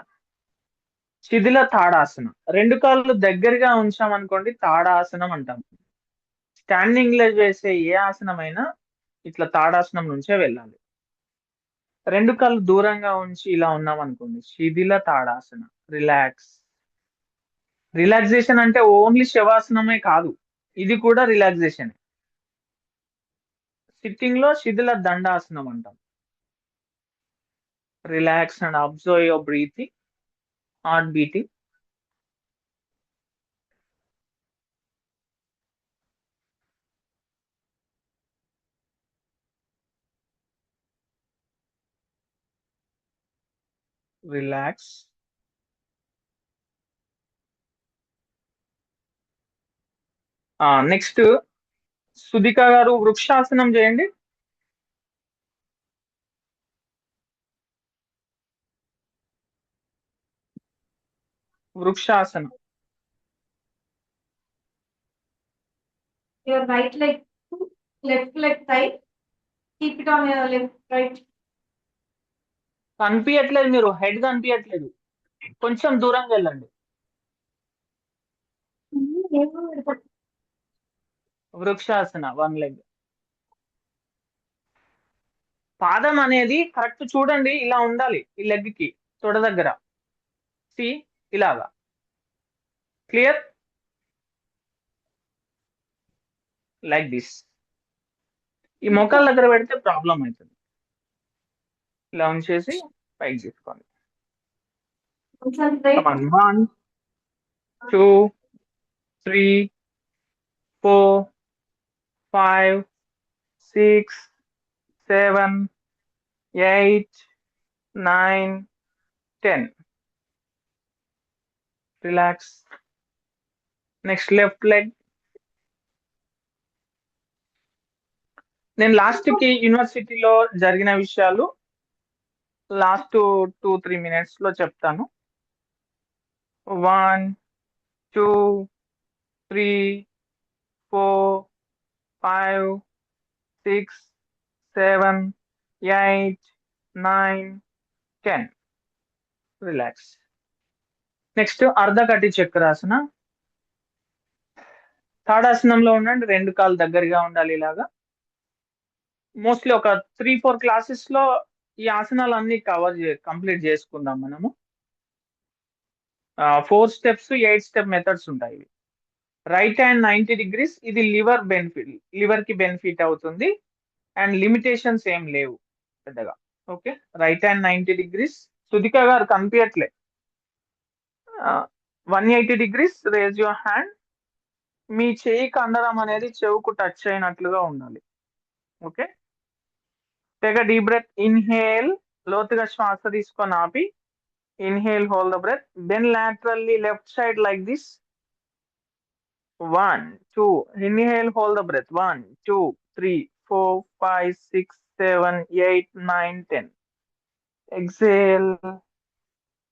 శిథిల తాడాసనం. రెండు కాళ్ళు దగ్గరగా ఉంచామనుకోండి, తాడాసనం అంటాం. స్టాండింగ్ లో చేసే ఏ ఆసనమైనా ఇట్లా తాడాసనం నుంచే వెళ్ళాలి. రెండు కాళ్ళు దూరంగా ఉంచి ఇలా ఉన్నాం అనుకోండి, శిథిల తాడాసనం. రిలాక్స్. రిలాక్సేషన్ అంటే ఓన్లీ శవాసనమే కాదు, ఇది కూడా రిలాక్సేషన్. సిట్టింగ్ లో శిథిల దండాసనం అంటాం. Relax and observe your breathing, heart beating. Relax. Next, Sudhika గారు వృక్షాసనం చేయండి. వృక్షాసనం. Your right leg to left leg side. Keep it on your left, right. కనిపించట్లేదు, మీరు హెడ్ కనిపించట్లేదు, కొంచెం దూరంగా వెళ్ళండి. వృక్షాసన, వన్ లెగ్. పాదం అనేది కరెక్ట్ చూడండి, ఇలా ఉండాలి ఈ లెగ్ కి తొడ దగ్గర. సి, ఇలాగా. క్లియర్? Like this. ఈ మోకాల దగ్గర పెడితే ప్రాబ్లం అవుతుంది. ఇలా ఉంచేసి పైకి తీసుకోండి. 1, 2, 3, 4, 5, 6, 7, 8, 9, 10. Relax. Next, left leg. నేను లాస్ట్ కి యూనివర్సిటీలో జరిగిన విషయాలు లాస్ట్ 2-3 minutes లో చెప్తాను. 1, 2, 3, 4, 5, 6, 7, 8, 9, 10. రిలాక్స్. నెక్స్ట్ అర్ధకటి చక్రాసన. తాడాసనంలో ఉండండి, 2 కాళ్ళు దగ్గరగా ఉండాలి ఇలాగా. మోస్ట్లీ ఒక 3-4 క్లాసెస్ లో ఈ ఆసనాలు అన్ని కంప్లీట్ చేసుకుందాం మనము. 4 steps 8 step మెథడ్స్ ఉంటాయి. రైట్ హ్యాండ్ 90 degrees, ఇది లివర్ కి బెనిఫిట్ అవుతుంది అండ్ లిమిటేషన్స్ ఏం లేవు పెద్దగా. Okay, right hand 90 degrees. Sudhika గారు కనిపించట్లే. 180 degrees, రేజ్ యువర్ హ్యాండ్. మీ చేయి కండరం అనేది చెవుకు టచ్ అయినట్లుగా ఉండాలి. Okay, take a deep breath. Inhale, లోతుగా శ్వాస తీసుకొని ఆపి. Inhale, hold the breath. Bend laterally left side like this. 1, 2. Inhale, hold the breath. 1, 2, 3, 4, 5, 6, 7, 8, 9, 10. Exhale.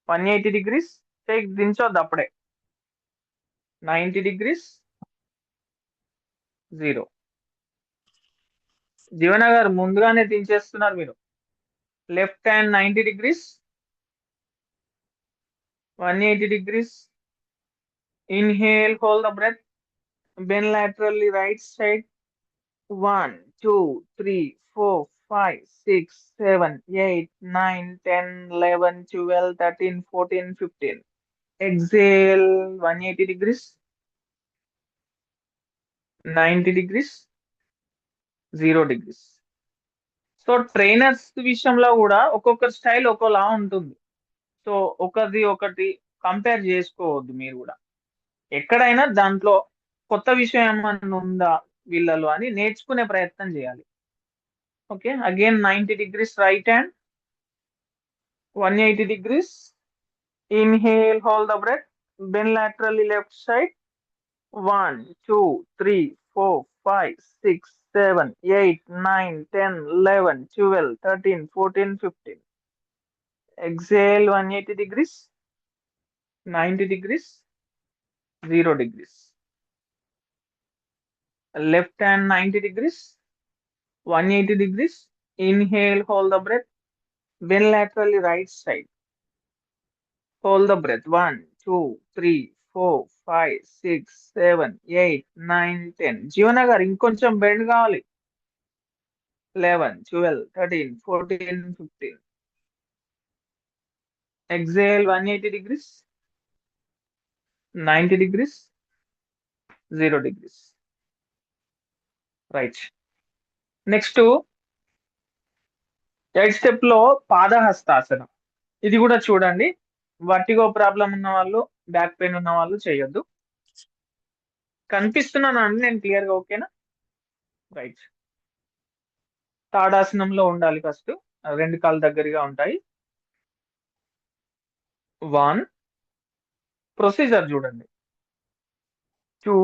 180 degrees. Take దించొద్దు అప్పుడే. 90 degrees. 0. జీవన గారు ముందుగానే దించేస్తున్నారు మీరు. Left hand 90 degrees. 180 degrees. Inhale, hold the breath. Bend laterally right side. 1, 2, 3, 4, 5, 6, 7, 8, 9, 10, 11, 12, 13, 14, 15. Exhale. 180 degrees. 90 degrees. 0 degrees. So trainers విషయంలో కూడా ఒక్కొక్క style ఒక్కోలా ఉంటుంది. So ఒకటి కంపేర్ చేసుకోవద్దు మీరు కూడా. ఎక్కడైనా దాంట్లో కొత్త విషయం ఏమన్నా ఉందా వీళ్ళలో అని నేర్చుకునే ప్రయత్నం చేయాలి. Okay, again 90 degrees right hand. 180 degrees. Inhale, hold the breath. Bend laterally left side. 1, 2, 3, 4, 5, 6, 7, 8, 9, 10, 11, 12, 13, 14, 15. Exhale. 180 degrees. 90 degrees. 0 degrees. Left hand 90 degrees. 180 degrees. Inhale, hold the breath. Bend laterally right side. Hold the breath. 1, 2, 3, 4, 5, 6, 7, 8, 9, 10. జీవన గారు ఇంకొంచెం bend కావాలి. 11, 12, 13, 14, 15. Exhale. 180 degrees. 90 degrees. 0 degrees. Right. Next 8 step లో పాదహస్తాసనం. ఇది కూడా చూడండి. Vertigo problem ఉన్న వాళ్ళు, బ్యాక్ పెయిన్ ఉన్న వాళ్ళు చేయొద్దు. కనిపిస్తున్నాను అండి నేను క్లియర్ గా? ఓకేనా? రైట్. తాడాసనంలో ఉండాలి ఫస్ట్. 2 కాళ్ళు దగ్గరగా ఉంటాయి. 1. ప్రొసీజర్ చూడండి. 2,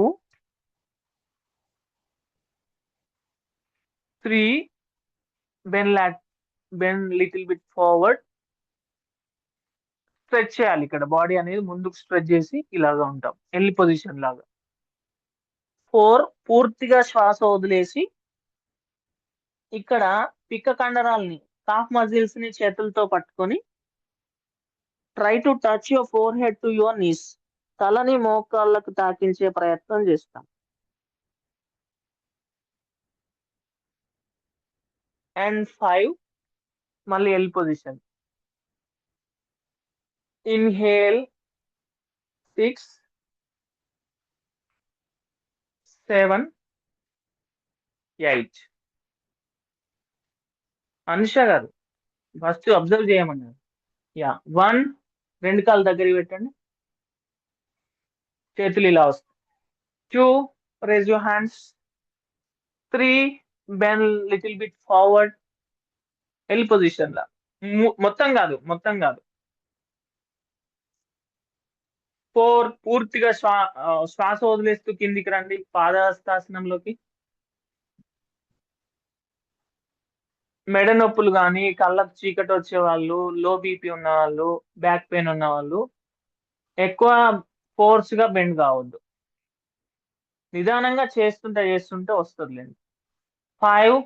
3. Bend little bit forward. Stretch చేయాలి. ఇక్కడ బాడీ అనేది ముందుకు స్ట్రెచ్ చేసి ఇలాగా ఉంటాం, ఎల్లి పొజిషన్ లాగా. 4. పూర్తిగా శ్వాస వదిలేసి ఇక్కడ పిక్క కండరాల్ని, కాఫ్ మజిల్స్ ని చేతులతో పట్టుకొని try to touch your forehead to your knees. తలని మోకాళ్ళకు తాకించే ప్రయత్నం చేస్తాం. అండ్ 5. మళ్ళీ ఎల్ పొజిషన్. ఇన్హేల్. 6, 7, 8. అనుష గారు ఫస్ట్ అబ్జర్వ్ చేయమన్నారు. 1. 2 కాళ్ళు దగ్గరికి పెట్టండి, చేతులు ఇలా వస్తాయి. 2. Raise your hands. 3 bend little bit forward, L position లా. మొత్తం కాదు, మొత్తం కాదు. 4 పూర్తిగా శ్వాస వదిలేస్తూ కిందికి రండి పాదహస్తాసనంలోకి. మెడ నొప్పులు కానీ, కళ్ళకు చీకటి వచ్చే వాళ్ళు, లో బీపీ ఉన్న వాళ్ళు, బ్యాక్ పెయిన్ ఉన్న వాళ్ళు ఎక్కువ ఫోర్స్ గా బెండ్ కావద్దు. నిదానంగా చేస్తుంటే వస్తుందిలేండి. 5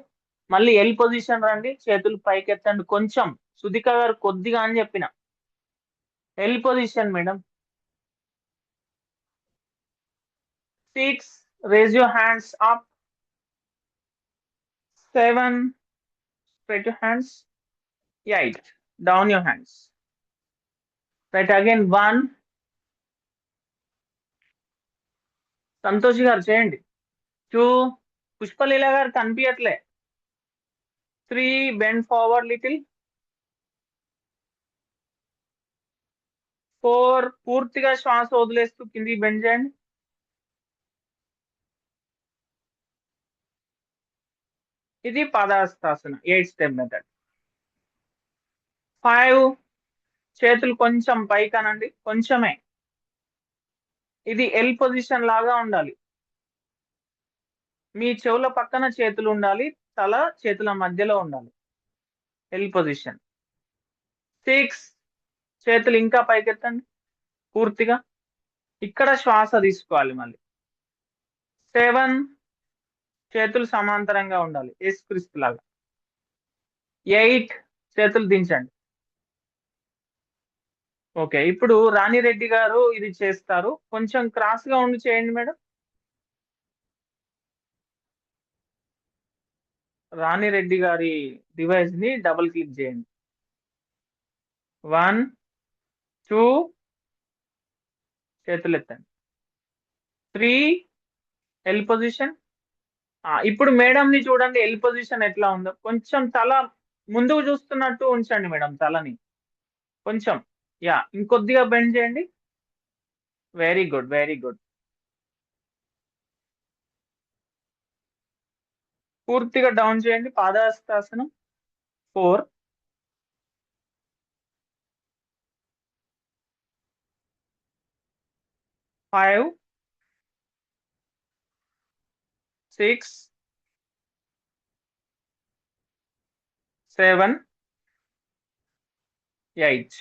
మళ్ళీ ఎల్ పొజిషన్ రండి, చేతులు పైకెత్తండి కొంచెం. సుధిక గారు కొద్దిగా అని చెప్పిన. L position madam. 6 raise your hands up. 7 straight your hands. 8 down your hands. Right again. 1 Santosh గారు చేయండి. 2 పుష్పలీల గారు కనిపించట్లే. 3 bend forward little. 4 పూర్తిగా శ్వాస వదిలేస్తూ కిందికి బెండ్ చేయండి. ఇది పాదహస్తాసన 8 స్టెప్ మెథడ్. 5 చేతులు కొంచెం పైకి అనండి, కొంచెమే. ఇది ఎల్ పొజిషన్ లాగా ఉండాలి. మీ చెవుల పక్కన చేతులు ఉండాలి, తల చేతుల మధ్యలో ఉండాలి. L position. 6 చేతులు ఇంకా పైకెత్తండి పూర్తిగా. ఇక్కడ శ్వాస తీసుకోవాలి మళ్ళీ. 7 చేతులు సమాంతరంగా ఉండాలి, ఎస్ క్రిస్తు లాగా. 8 చేతులు దించండి. ఓకే, ఇప్పుడు రాణిరెడ్డి గారు ఇది చేస్తారు. కొంచెం క్రాస్ గా ఉండి చేయండి మేడం. రాణిరెడ్డి గారి డివైస్ ని డబుల్ క్లిక్ చేయండి. 1 2 చేతులు ఎత్తండి. 3 ఎల్ పొజిషన్. ఇప్పుడు మేడం ని చూడండి, ఎల్ పొజిషన్ ఎట్లా ఉందో. కొంచెం తల ముందుకు చూస్తున్నట్టు ఉంచండి మేడం తలని కొంచెం. ఇంకొద్దిగా బెండ్ చేయండి. Very good, very good. పూర్తిగా డౌన్ చేయండి పాదహస్తాసనం. 4 5 6 7 8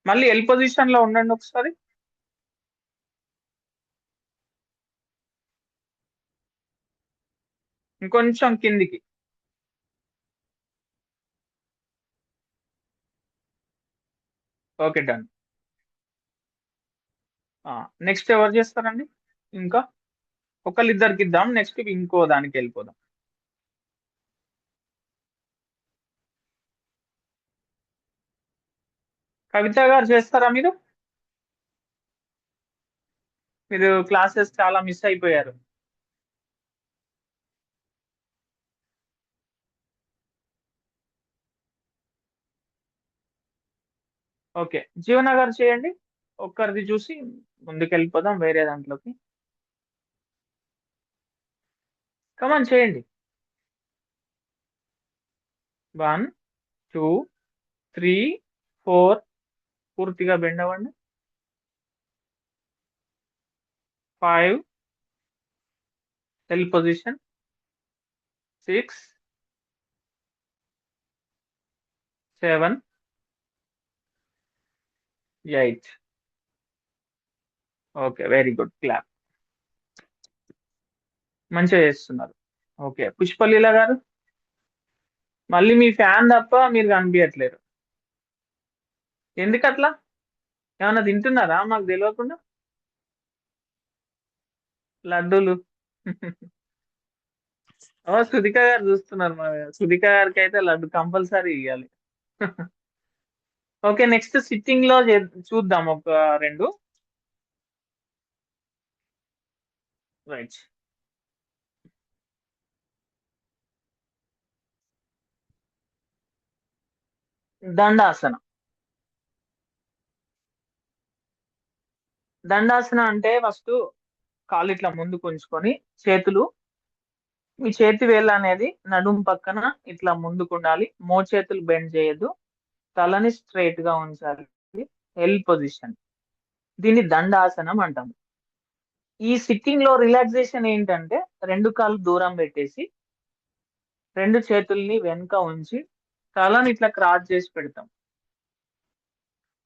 మళ్ళీ ఎల్ పొజిషన్ లో ఉండండి ఒకసారి. ఇంకొంచెం కిందికి. Okay, done. నెక్స్ట్ ఎవరు చేస్తారండి? ఇంకా ఒకళ్ళిద్దరికి ఇద్దాం, నెక్స్ట్ ఇంకో దానికి వెళ్ళిపోదాం. కవిత గారు చేస్తారా మీరు? మీరు క్లాసెస్ చాలా మిస్ అయిపోయారు. ఓకే, జీవన గారు చేయండి. ఒక్కరిది చూసి ముందుకు వెళ్ళిపోదాం వేరే దాంట్లోకి. కమాన్ చేయండి. 1 2 3 4 పూర్తిగా బెండ్ అవ్వండి. 5 L position. 6 7 8. Okay, very good. Clap. మంచిగా చేస్తున్నారు. ఓకే, పుష్పలీల గారు మళ్ళీ మీ ఫ్యాన్ తప్ప మీరు కనిపించట్లేరు. ఎందుకట్లా? ఏమన్నా తింటున్నారా మాకు తెలియకుండా? లడ్డూలు. సుధిక గారు చూస్తున్నారు. సుధిక గారికి అయితే లడ్డు కంపల్సరీ ఇవ్వాలి. ఓకే, నెక్స్ట్ సిట్టింగ్ లో చూద్దాం ఒక 2. రైట్. దండాసన. దండాసన అంటే ఫస్ట్ కాళ్ళు ఇట్లా ముందుకు ఉంచుకొని చేతులు మీ చేతి వేళ్ళ అనేది నడుము పక్కన ఇట్లా ముందుకు ఉండాలి. మోచేతులు బెండ్ చేయొద్దు. తలని స్ట్రైట్ గా ఉంచాలి. L position. దీన్ని దండాసనం అంటాం. ఈ సిట్టింగ్ లో రిలాక్సేషన్ ఏంటంటే రెండు కాళ్ళు దూరం పెట్టేసి రెండు చేతుల్ని వెనుక ఉంచి తలని ఇట్లా క్రాస్ చేసి పెడతాం.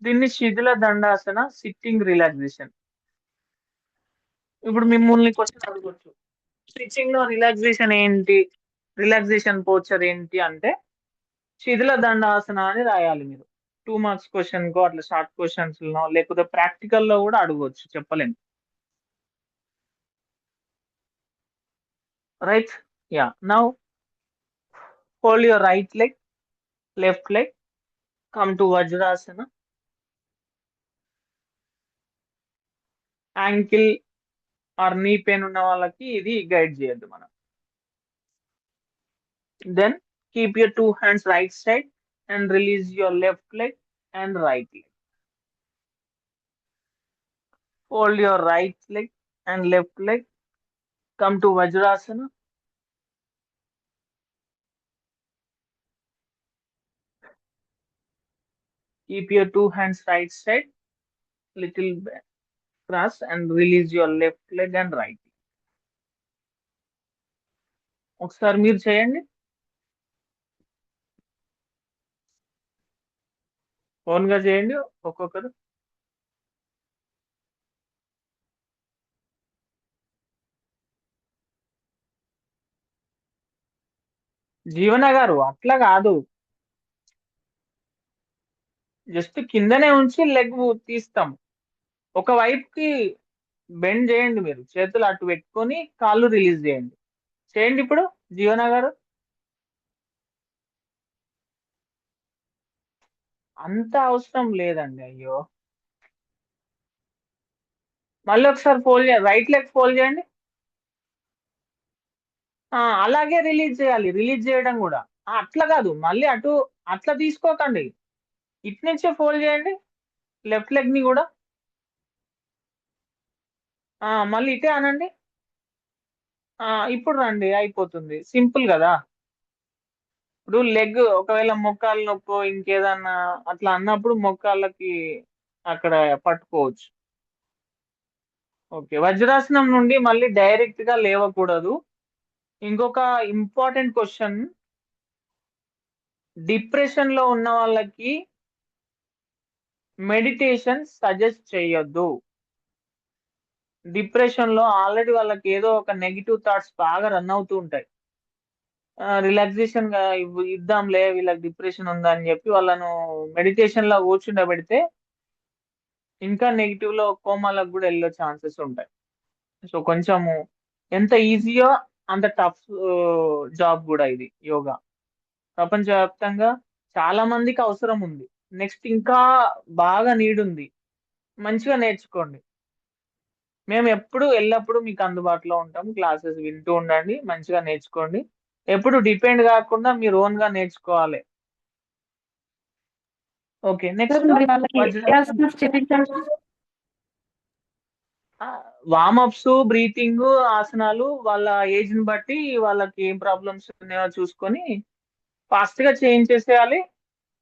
దీన్ని శిథిల దండాసన సిట్టింగ్ రిలాక్సేషన్. ఇప్పుడు మిమ్మల్ని క్వశ్చన్ అడగొచ్చు, స్టిచ్చింగ్ లో రిలాక్సేషన్ ఏంటి, రిలాక్సేషన్ పోచర్ ఏంటి అంటే శిథిల దండాసన అని రాయాలి మీరు. 2 మార్క్స్ క్వశ్చన్ కో అట్లా షార్ట్ క్వశ్చన్స్ లో లేకపోతే ప్రాక్టికల్ లో కూడా అడగవచ్చు, చెప్పలేము. Right. Yeah, now fold your right leg, left leg, come to Vajrasana. Ankle or knee pain ఉన్న వాళ్ళకి ఇది గైడ్ చేయొద్దు మనం. Then keep your 2 hands right side and release your left leg and right leg. Fold your right leg and left leg. Come to Vajrasana. Keep your 2 hands right side, little cross, and release your left leg and right leg. ఒకసారి మీరు చేయండి. Own గా చేయండి ఒక్కొక్కరు. జీవన గారు అట్లా కాదు, జస్ట్ కిందనే ఉంచి లెగ్ తీస్తాం. ఒక వైపుకి బెండ్ చేయండి, మీరు చేతులు అటు పెట్టుకొని కాళ్ళు రిలీజ్ చేయండి. చేయండి ఇప్పుడు జీవన గారు. అంత అవసరం లేదండి, అయ్యో. మళ్ళీ ఒకసారి ఫోల్డ్ చేయండి, రైట్ లెగ్ ఫోల్డ్ చేయండి. అలాగే రిలీజ్ చేయాలి, రిలీజ్ చేయడం కూడా. అట్లా కాదు, మళ్ళీ అటు అట్లా తీసుకోకండి, ఇటు నుంచే ఫోల్డ్ చేయండి లెఫ్ట్ లెగ్ ని కూడా. మళ్ళీ ఇటే అనండి. ఇప్పుడు రండి, అయిపోతుంది, సింపుల్ కదా. ఇప్పుడు లెగ్ ఒకవేళ మోకాలు నొప్పో ఇంకేదన్నా అట్లా అన్నప్పుడు మోకాళ్ళకి అక్కడ పట్టుకోవచ్చు. ఓకే, వజ్రాసనం నుండి మళ్ళీ డైరెక్ట్ గా లేవకూడదు. ఇంకొక ఇంపార్టెంట్ క్వశ్చన్, డిప్రెషన్ లో ఉన్న వాళ్ళకి మెడిటేషన్ సజెస్ట్ చేయొద్దు. డిప్రెషన్ లో ఆల్రెడీ వాళ్ళకి ఏదో ఒక నెగిటివ్ థాట్స్ బాగా రన్ అవుతూ ఉంటాయి. రిలాక్సేషన్ గా ఇద్దాంలే వీళ్ళకి డిప్రెషన్ ఉందా అని చెప్పి వాళ్ళను మెడిటేషన్ లో కూర్చుండబెడితే ఇంకా నెగిటివ్ లో కోమాలకు కూడా వెళ్ళే ఛాన్సెస్ ఉంటాయి. సో కొంచెము ఎంత ఈజీయో అంత టఫ్ జాబ్ కూడా ఇది యోగా. ప్రపంచవ్యాప్తంగా చాలా మందికి అవసరం ఉంది. నెక్స్ట్ ఇంకా బాగా నీడ్ ఉంది. మంచిగా నేర్చుకోండి. మేము ఎప్పుడు ఎల్లప్పుడూ మీకు అందుబాటులో ఉంటాం. క్లాసెస్ వింటూ ఉండండి, మంచిగా నేర్చుకోండి. ఎప్పుడు డిపెండ్ కాకుండా మీరు ఓన్ గా నేర్చుకోవాలి. ఓకే, సార్ నెక్స్ట్ మరి వాళ్ళకి ఏ వజ్రాసనం. ఆసనాస్ చేపించాలి సార్? వార్మప్స్, బ్రీతింగ్, ఆసనాలు వాళ్ళ ఏజ్ ని బట్టి వాళ్ళకి ఏం ప్రాబ్లమ్స్ ఉన్నాయో చూసుకొని ఫాస్ట్ గా చేయించేసేయాలి.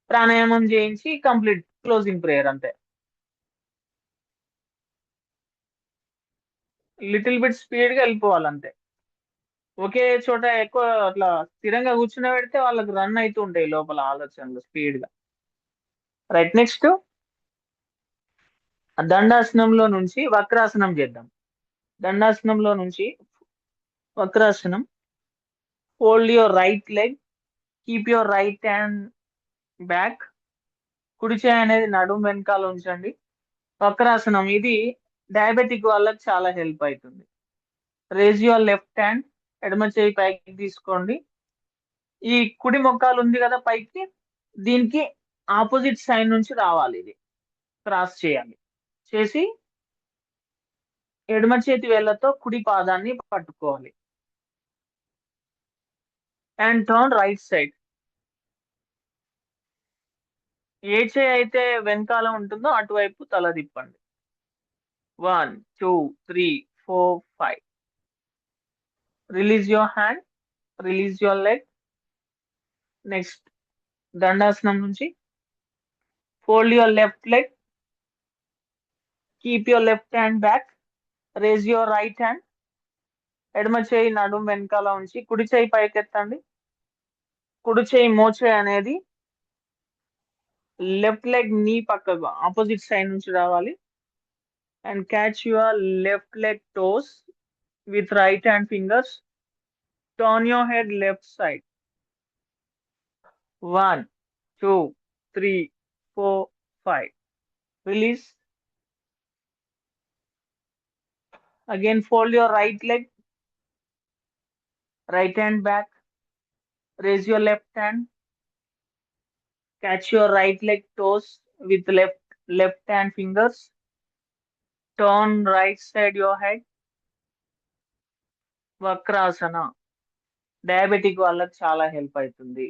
ప్రాణాయామం చేయించి కంప్లీట్ క్లోజింగ్ ప్రేయర్ అంతే. లిటిల్ బిట్ స్పీడ్ గా వెళ్ళిపోవాలి అంతే. ఒకే చోట ఎక్కువ అట్లా స్థిరంగా కూర్చుని పెడితే వాళ్ళకి రన్ అవుతూ ఉంటాయి లోపల ఆలోచనలు స్పీడ్ గా. రైట్, నెక్స్ట్ దండాసనంలో నుంచి వక్రాసనం చేద్దాం. దండాసనంలో నుంచి వక్రాసనం. Fold your right leg, keep your right hand back. కుడి చేయి అనేది నడుము వెనకాల ఉంచండి. వక్రాసనం ఇది డయాబెటిక్ వాళ్ళకి చాలా హెల్ప్ అవుతుంది. రేజ్ యువర్ లెఫ్ట్ హ్యాండ్, ఎడమ చేయి పైకి తీసుకోండి. ఈ కుడి మొక్కాలు ఉంది కదా పైకి, దీనికి ఆపోజిట్ సైడ్ నుంచి రావాలి, ఇది క్రాస్ చేయాలి. చేసి ఎడమ చేతి వేళ్లతో కుడి పాదాన్ని పట్టుకోవాలి. And turn right side. ఏ చేయి అయితే వెనకాల ఉంటుందో అటువైపు తల తిప్పండి. 1 2 3 4 5. Release your hand. Release your leg. Next దండాసనం నుంచి fold your left leg, keep your left hand back, raise your right hand. ఎడమ చేయి నడుం వెనకాల ఉంచి కుడి చేయి పైకెత్తండి. కుడి చేయి మోచేయి అనేది లెఫ్ట్ లెగ్ నీ పక్కకు ఆపోజిట్ సైడ్ నుంచి రావాలి. And catch your left leg toes with right hand fingers. Turn your head left side. 1, 2, 3, 4, 5. Release. Again, fold your right leg, right hand back. Raise your left hand. Catch your right leg toes with left hand fingers. Turn right side your head. Vakrasana. Diabetic వాళ్ళకి చాలా help అవుతుంది.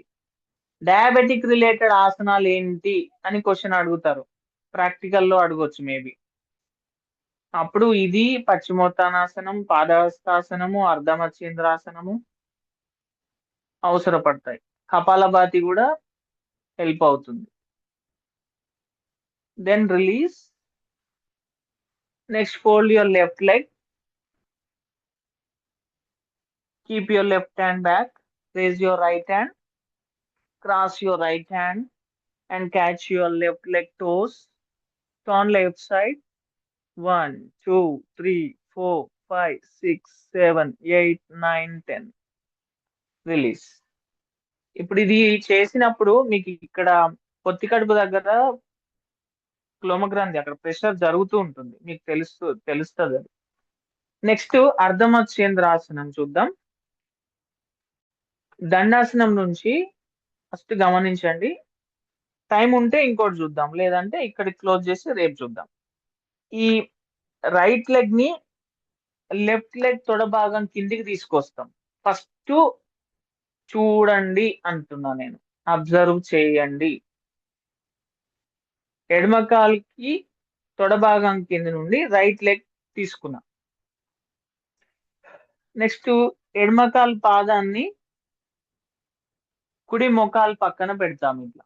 Diabetic related ఆసనాలు ఏంటి అని question అడుగుతారు, ప్రాక్టికల్లో అడగొచ్చు maybe. అప్పుడు ఇది పశ్చిమోత్తానాసనం, పాదహస్తాసనము, అర్ధమచ్చేంద్రాసనము అవసరపడతాయి. కపాలభాతి కూడా హెల్ప్ అవుతుంది. Then release. Next fold your left leg, keep your left hand back, raise your right hand, cross your right hand and catch your left leg toes. Turn left side. 1, 2, 3, 4, 5, 6, 7, 8, 9, 10. Release. ఇప్పుడు ఇది చేసినప్పుడు మీకు ఇక్కడ పొత్తి కడుపు దగ్గర క్లోమగ్రంథి అక్కడ ప్రెషర్ జరుగుతూ ఉంటుంది, మీకు తెలుస్తుంది అది. నెక్స్ట్ అర్ధమచ్చేంద్రాసనం చూద్దాం. దండాసనం నుంచి ఫస్ట్ గమనించండి. టైం ఉంటే ఇంకోటి చూద్దాం, లేదంటే ఇక్కడ క్లోజ్ చేసి రేపు చూద్దాం. ఈ రైట్ లెగ్ ని లెఫ్ట్ లెగ్ తొడ భాగం కిందికి తీసుకొస్తాం. ఫస్ట్ చూడండి అంటున్నా నేను, అబ్జర్వ్ చేయండి. ఎడమ కాలుకి తొడ భాగం కింద నుండి రైట్ లెగ్ తీసుకున్నా. నెక్స్ట్ ఎడమ కాలు పాదాన్ని కుడి మోకాలు పక్కన పెడతాం ఇట్లా.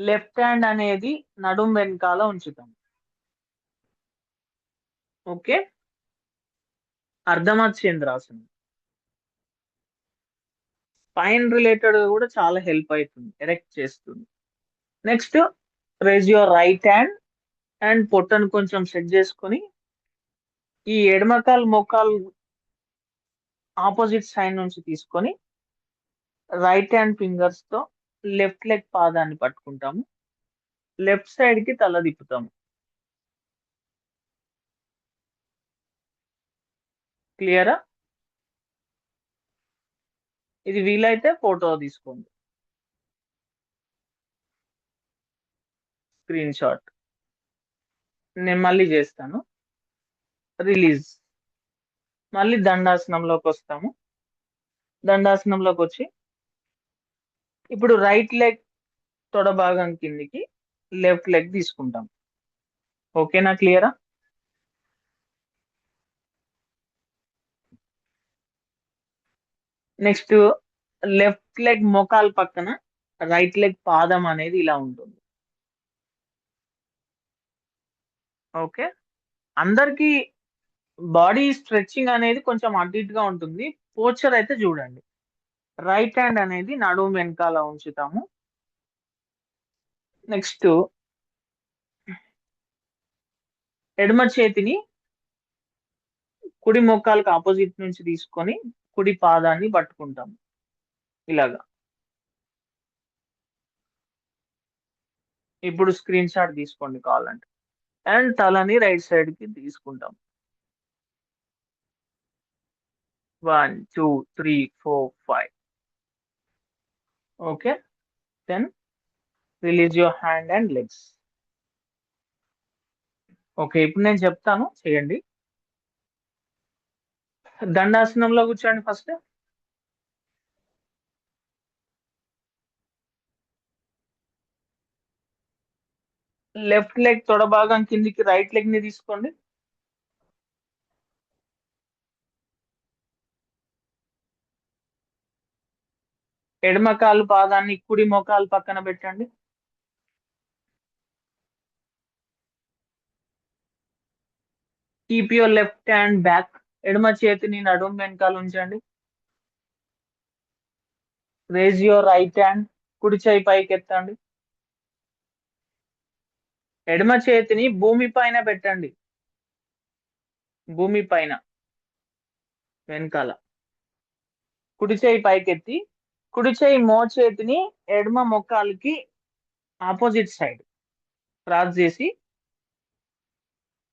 లెఫ్ట్ హ్యాండ్ అనేది నడుం వెనకాల ఉంచుతాం. ఓకే, అర్ధమచ్చేంద్రాసనం స్పైన్ రిలేటెడ్ కూడా చాలా హెల్ప్ అవుతుంది, ఎరెక్ట్ చేస్తుంది. Next raise your right hand and పొట్టను కొంచెం సెట్ చేసుకొని ఈ ఎడమకాలు మోకాలు ఆపోజిట్ సైడ్ నుంచి తీసుకొని రైట్ హ్యాండ్ ఫింగర్స్ తో లెఫ్ట్ లెగ్ పాదాన్ని పట్టుకుంటాము. లెఫ్ట్ సైడ్ కి తల తిప్పుతాము. క్లియరా? ఇది వీలైతే ఫోటో తీసుకోండి, స్క్రీన్ షాట్. నేను మళ్ళీ చేస్తాను. రిలీజ్. మళ్ళీ దండాసనంలోకి వస్తాము. దండాసనంలోకి వచ్చి ఇప్పుడు రైట్ లెగ్ తొడ భాగం కిందికి లెఫ్ట్ లెగ్ తీసుకుంటాం. ఓకేనా? క్లియరా? నెక్స్ట్ లెఫ్ట్ లెగ్ మోకాలు పక్కన రైట్ లెగ్ పాదం అనేది ఇలా ఉంటుంది. ఓకే, అందరికి బాడీ స్ట్రెచ్చింగ్ అనేది కొంచెం అటు ఇటుగా ఉంటుంది. పోస్చర్ అయితే చూడండి. రైట్ హ్యాండ్ అనేది నడుము వెనకాల ఉంచుతాము. నెక్స్ట్ ఎడమ చేతిని కుడి మోకాలకు ఆపోజిట్ నుంచి తీసుకొని కుడి పాదాన్ని పట్టుకుంటాము ఇలాగా. ఇప్పుడు స్క్రీన్ షాట్ తీసుకోండి కావాలంటే. అండ్ తలని రైట్ సైడ్ కి తీసుకుంటాం. 1, 2, 3, 4, 5. Okay, then release your hand and legs. Okay, ఇప్పుడు నేను చెప్తాను, చేయండి. దండాసనంలో కూర్చోండి ఫస్ట్. లెఫ్ట్ లెగ్ తొడ భాగం కిందికి రైట్ లెగ్ ని తీసుకోండి. ఎడమ కాలు పాదాన్ని కుడి మోకాలు పక్కన పెట్టండి. Keep your left hand back. ఎడమ చేతిని నడుము వెనకాల ఉంచండి. Raise your right hand. కుడి చేయి పైకి ఎత్తండి. ఎడమ చేతిని భూమి పైన పెట్టండి, భూమి పైన వెనకాల. కుడి చేయి పైకెత్తి కుడి చేయి మోచేతిని ఎడమ మొక్కాలకి ఆపోజిట్ సైడ్ క్రాస్ చేసి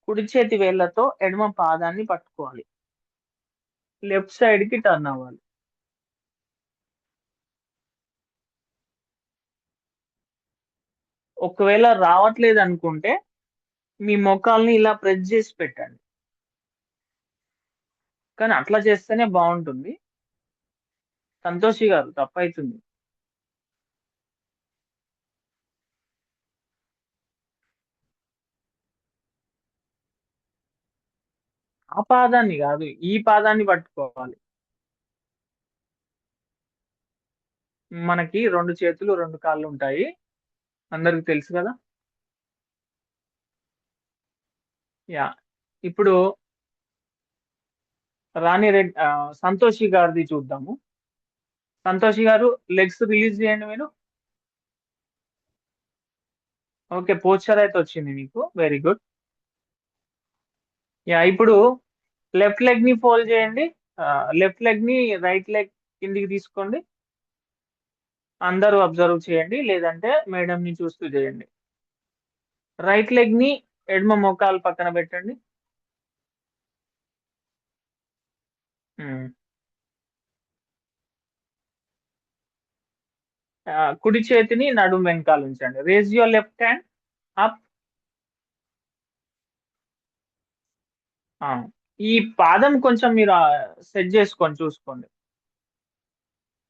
కుడి చేతి వేళ్లతో ఎడమ పాదాన్ని పట్టుకోవాలి. లెఫ్ట్ సైడ్ కి టర్న్ అవ్వాలి. ఒకవేళ రావట్లేదు అనుకుంటే మీ మొక్కాల్ని ఇలా ప్రెస్ చేసి పెట్టండి, కానీ అట్లా చేస్తేనే బాగుంటుంది. సంతోషి గారు తప్పైతుంది. ఆ పాదాన్ని కాదు, ఈ పాదాన్ని పట్టుకోవాలి. మనకి 2 చేతులు 2 కాళ్ళు ఉంటాయి, అందరికి తెలుసు కదా. యా, ఇప్పుడు రాణి రెడ్డి సంతోషి గారిది చూద్దాము. సంతోషి గారు లెగ్స్ రిలీజ్ చేయండి మీరు. ఓకే, పోస్చర్ అయితే వచ్చింది మీకు, వెరీ గుడ్. యా, ఇప్పుడు లెఫ్ట్ లెగ్ ని ఫోల్డ్ చేయండి. లెఫ్ట్ లెగ్ ని రైట్ లెగ్ కిందికి తీసుకోండి. అందరూ అబ్జర్వ్ చేయండి, లేదంటే మేడం ని చూస్తూ చేయండి. రైట్ లెగ్ ని ఎడమ మోకాలు పక్కన పెట్టండి. ఉమ్. కుడి చేతిని నడుము వెనకాల ఉంచండి. Raise your left hand up. ఈ పాదం కొంచెం మీరు సెట్ చేసుకొని చూసుకోండి.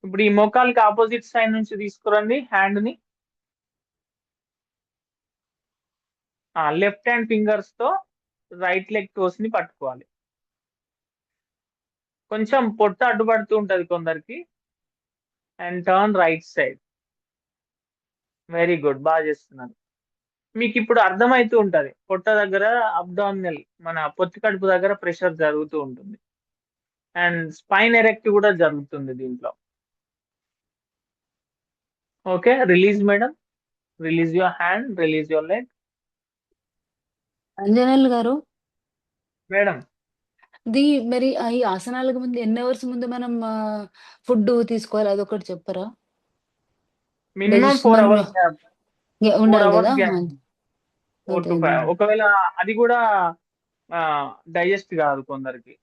ఇప్పుడు ఈ మోకాలకి ఆపోజిట్ సైడ్ నుంచి తీసుకురండి హ్యాండ్ ని. లెఫ్ట్ హ్యాండ్ ఫింగర్స్ తో రైట్ లెగ్ టోస్ ని పట్టుకోవాలి. కొంచెం పొట్ట అడ్డుపడుతూ ఉంటది కొందరికి. And turn right side. Very good, బాగా చేస్తున్నారు. మీకు ఇప్పుడు అర్థమవుతూ ఉంటది, పొట్ట దగ్గర అబ్డామినల్ మన పొత్తి కడుపు దగ్గర ప్రెషర్ జరుగుతూ ఉంటుంది. అండ్ స్పైన్ ఎరెక్ట్ కూడా జరుగుతుంది దీంట్లో. Okay, release madam. Release your hand, release your leg. Anjaneyulu గారు, మేడం, ఇది మరి ఈ ఆసనాలకు ముందు ఎన్ని అవర్స్ ముందు మనం ఫుడ్ తీసుకోవాలి, అదొకటి చెప్పరా? మినిమం డైజెషన్ 4 మనం అవర్స్ గ్యాప్. 4 ఉండాలి కదా. Hours gap. 4 అదే to అదే 5. ఒకవేళ అది కూడా డైజెస్ట్ కాదు కొందరికి.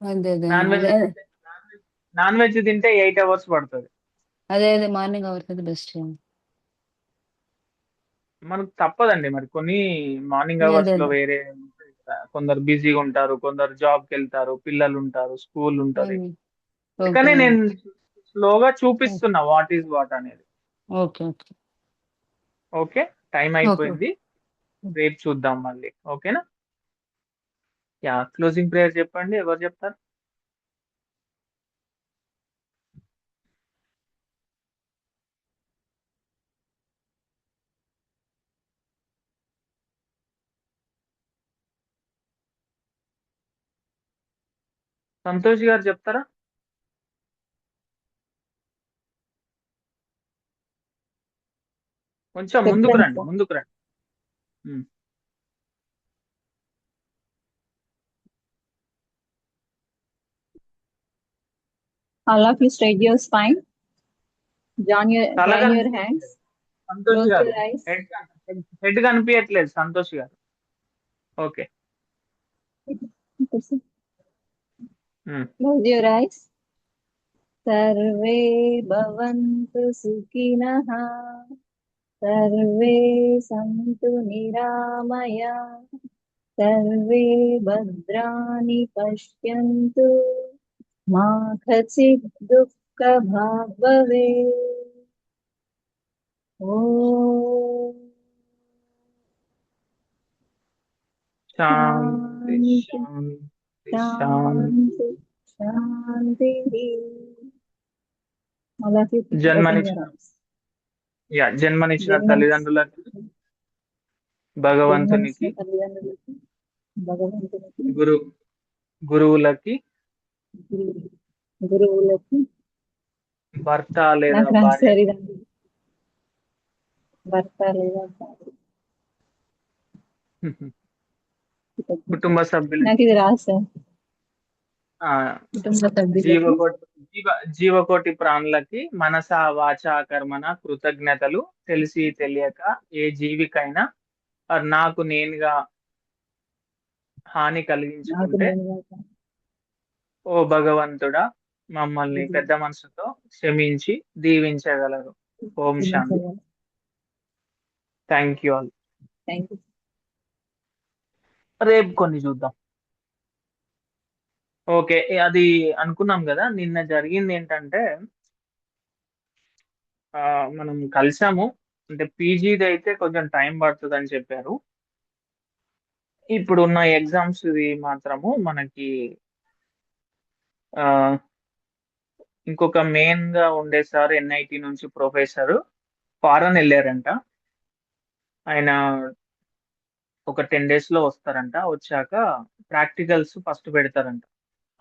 అదే అదే నాన్ వెజ్ అదే నాన్ వెజ్ తింటే 8 అవర్స్ పడుతుంది. అదే అదే మార్నింగ్ అవర్స్ అయితే బెస్ట్. మనకు తప్పదండి, మరి కొన్ని మార్నింగ్ అదే అవర్స్ లో అదే వేరే కొందరు బిజీగా ఉంటారు, కొందరు జాబ్ కి వెళ్తారు, పిల్లలు ఉంటారు, స్కూల్ ఉంటది. ఓకే కానీ నేను స్లోగా చూపిస్తున్నా వాట్ ఈజ్ వాట్ అనేది. Okay okay okay, time okay అయిపోయింది. రేపు చూద్దాం మళ్ళీ. ఓకేనా? యా, క్లోజింగ్ ప్రేయర్ చెప్పండి, ఎవరు చెప్తారు? సంతోష్ గారు చెప్తారా? కొంచెం ముందుకు చెప్తాను రండి, సార్. ముందుకు రండి. ఉమ్. All of you straight your spine. Join తల your hands. సంతోష్ Close గారు your eyes. హెడ్ కనిపించట్లేదు సంతోష్ గారు. Okay. Close your eyes. Sarve bhavantu sukhinah. Sarve santu niramaya. Sarve bhadrani pashyantu. Ma kachid dukkha bhag bhavet. Om Shanti Shanti Shanti Shanti. Shanti Shanti అలాగే open your జన్మనిచ్చిన eyes. జన్మనిచ్చిన జన్మ తల్లిదండ్రులకి, భగవంతునికి, జన్మనిచ్చిన తల్లిదండ్రులకి, భగవంతునికి, గురు గురువులకి, గురు- గురువులకి, భర్త లేదా నాకు భార్య, రాసేదండి భర్త లేదా భార్య. కుటుంబ సభ్యులకి, నాకు ఇది రాసా ఆ, కుటుంబ సభ్యులకి, జీవకోటి జీవకోటి ప్రాణులకి మనస వాచ కర్మన కృతజ్ఞతలు. తెలిసి తెలియక ఏ జీవికైనా నాకు నేనుగా హాని నాకు కలిగించుకుంటే, నేనుగా ఓ భగవంతుడా మమ్మల్ని పెద్ద మనసుతో క్షమించి దీవించగలరు. ఓం శాంతి. Thank you all. Thank you. రేపు కొన్ని చూద్దాం. ఓకే, అది అనుకున్నాం కదా. నిన్న జరిగింది ఏంటంటే మనం కలిసాము. అంటే పీజీది అయితే కొంచెం టైం పడుతుంది అని చెప్పారు. ఇప్పుడున్న ఎగ్జామ్స్ మాత్రము మనకి ఆ, ఇంకొక మెయిన్ గా ఉండే సార్ ఎన్ఐటి నుంచి ప్రొఫెసర్ ఫారెన్ వెళ్ళారంట. ఆయన ఒక 10 days లో వస్తారంట. వచ్చాక ప్రాక్టికల్స్ ఫస్ట్ పెడతారంట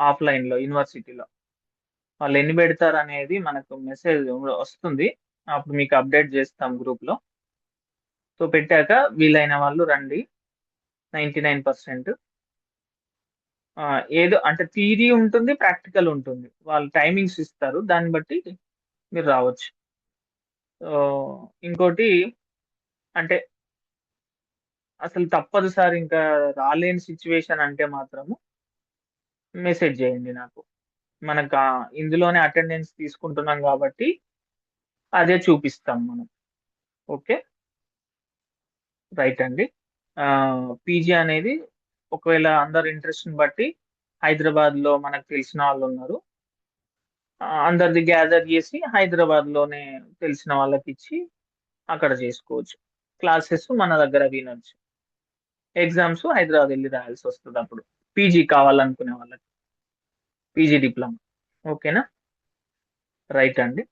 ఆఫ్లైన్ లో యూనివర్సిటీలో. వాళ్ళు ఎన్ని పెడతారు అనేది మనకు మెసేజ్ వస్తుంది. అప్పుడు మీకు అప్డేట్ చేస్తాం గ్రూప్ లో. సో పెట్టాక వీలైన వాళ్ళు రండి. 99% ఏదో అంటే థియరీ ఉంటుంది, ప్రాక్టికల్ ఉంటుంది. వాళ్ళు టైమింగ్స్ ఇస్తారు, దాన్ని బట్టి మీరు రావచ్చు. సో ఇంకోటి అంటే అసలు తప్పదు సార్ ఇంకా రాలేని సిచ్యువేషన్ అంటే మాత్రము మెసేజ్ చేయండి నాకు. మనకు ఇందులోనే అటెండెన్స్ తీసుకుంటున్నాం కాబట్టి అదే చూపిస్తాం మనం. ఓకే, రైట్ అండి. పీజీ అనేది ఒకవేళ అందరు ఇంట్రెస్ట్ని బట్టి హైదరాబాద్ లో మనకు తెలిసిన వాళ్ళు ఉన్నారు. అందరిది గ్యాదర్ చేసి హైదరాబాద్ లోనే తెలిసిన వాళ్ళకి ఇచ్చి అక్కడ చేసుకోవచ్చు. క్లాసెస్ మన దగ్గర వినొచ్చు. ఎగ్జామ్స్ హైదరాబాద్ వెళ్ళి రాయాల్సి వస్తుంది అప్పుడు, పీజీ కావాలనుకునే వాళ్ళకి, పీజీ డిప్లొమా. ఓకేనా, రైట్ అండి.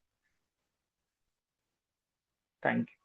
Thank you.